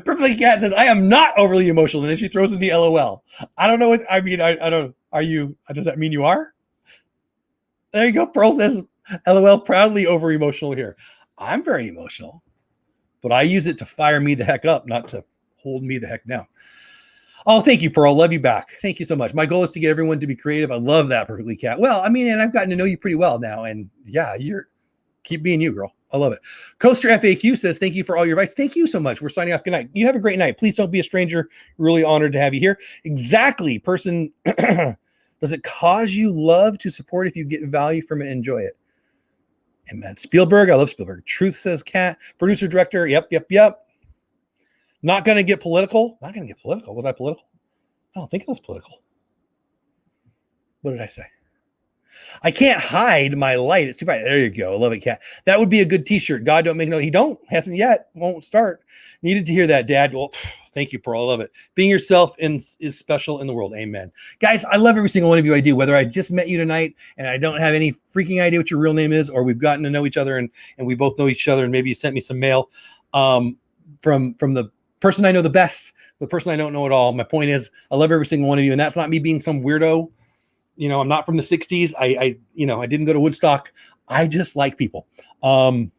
Perfectly Cat says, I am not overly emotional. And then she throws in the LOL. I don't know what, I mean, I don't, are you, does that mean you are? There you go. Pearl says, LOL, proudly over emotional here. I'm very emotional, but I use it to fire me the heck up, not to hold me the heck down. Oh, thank you, Pearl. Love you back. Thank you so much. My goal is to get everyone to be creative. I love that, Perfectly Cat. Well, I mean, and I've gotten to know you pretty well now. And yeah, keep being you, girl. I love it. Coaster FAQ says, thank you for all your advice. Thank you so much. We're signing off. Good night. You have a great night. Please don't be a stranger. Really honored to have you here. Exactly. Person, does it cause you love to support if you get value from it and enjoy it? Amen. Spielberg. I love Spielberg. Truth says Cat. Producer, director. Yep. Not going to get political. Not going to get political. Was I political? I don't think it was political. What did I say? I can't hide my light. It's too bright. There you go. I love it, Cat. That would be a good t-shirt. God don't make no. He don't. Hasn't yet. Won't start. Needed to hear that, Dad. Well, thank you, Pearl. I love it. Being yourself is special in the world. Amen. Guys, I love every single one of you I do, whether I just met you tonight and I don't have any freaking idea what your real name is, or we've gotten to know each other and we both know each other, and maybe you sent me some mail from the person I know the best, the person I don't know at all. My point is, I love every single one of you, and that's not me being some weirdo. You know, I'm not from the 60s. I didn't go to Woodstock. I just like people. And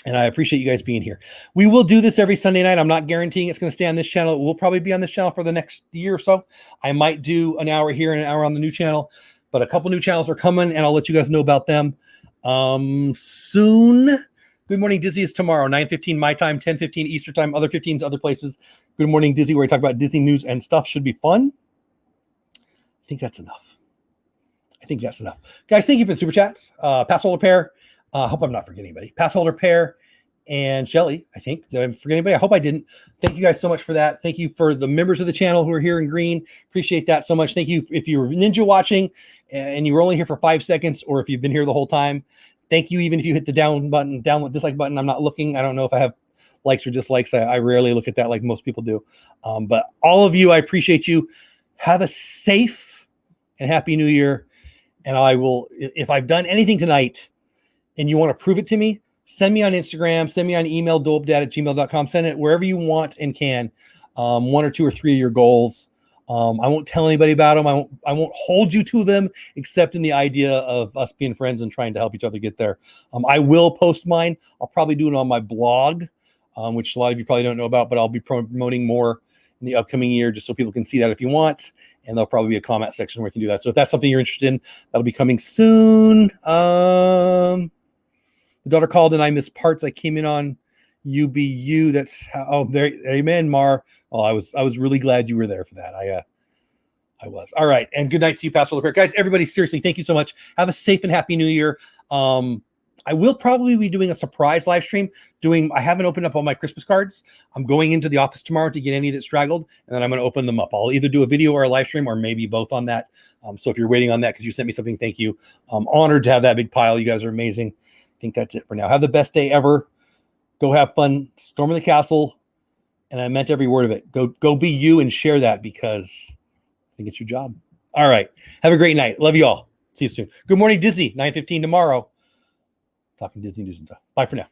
I appreciate you guys being here. We will do this every Sunday night. I'm not guaranteeing it's going to stay on this channel. It will probably be on this channel for the next year or so. I might do an hour here and an hour on the new channel, but a couple new channels are coming, and I'll let you guys know about them soon. Good Morning Disney is tomorrow, 9:15 my time, 10:15 Eastern time, other 15s other places. Good Morning Disney, where we talk about Disney news and stuff. Should be fun. I think that's enough. Guys, thank you for the super chats. Passholder Pair. I hope I'm not forgetting anybody. Passholder Pair and Shelly, I think. Did I forget anybody? I hope I didn't. Thank you guys so much for that. Thank you for the members of the channel who are here in green. Appreciate that so much. Thank you. If you were Ninja watching and you were only here for 5 seconds, or if you've been here the whole time, thank you. Even if you hit the download dislike button, I'm not looking. I don't know if I have likes or dislikes. I rarely look at that like most people do. But all of you, I appreciate you. Have a safe and happy new year. And I will, if I've done anything tonight and you want to prove it to me, send me on Instagram, send me on email, dolepdad@gmail.com. Send it wherever you want and can. 1 or 2 or 3 of your goals. I won't tell anybody about them. I won't hold you to them, except in the idea of us being friends and trying to help each other get there. I will post mine. I'll probably do it on my blog, which a lot of you probably don't know about, but I'll be promoting more in the upcoming year, just so people can see that if you want. And there'll probably be a comment section where you can do that. So if that's something you're interested in, that'll be coming soon. The daughter called and I missed parts. I came in on UBU. That's how, oh, there, amen, Mar. Oh, I was really glad you were there for that. I was. All right. And good night to you, Pastor LaPierre. Guys, everybody, seriously, thank you so much. Have a safe and happy new year. I will probably be doing a surprise live stream. I haven't opened up all my Christmas cards. I'm going into the office tomorrow to get any that straggled, and then I'm going to open them up. I'll either do a video or a live stream, or maybe both on that. So if you're waiting on that because you sent me something, thank you. I'm honored to have that big pile. You guys are amazing. I think that's it for now. Have the best day ever. Go have fun. Storm in the castle. And I meant every word of it. Go be you and share that, because I think it's your job. All right. Have a great night. Love you all. See you soon. Good Morning Disney, 9:15 tomorrow. Talking Disney news and stuff. Bye for now.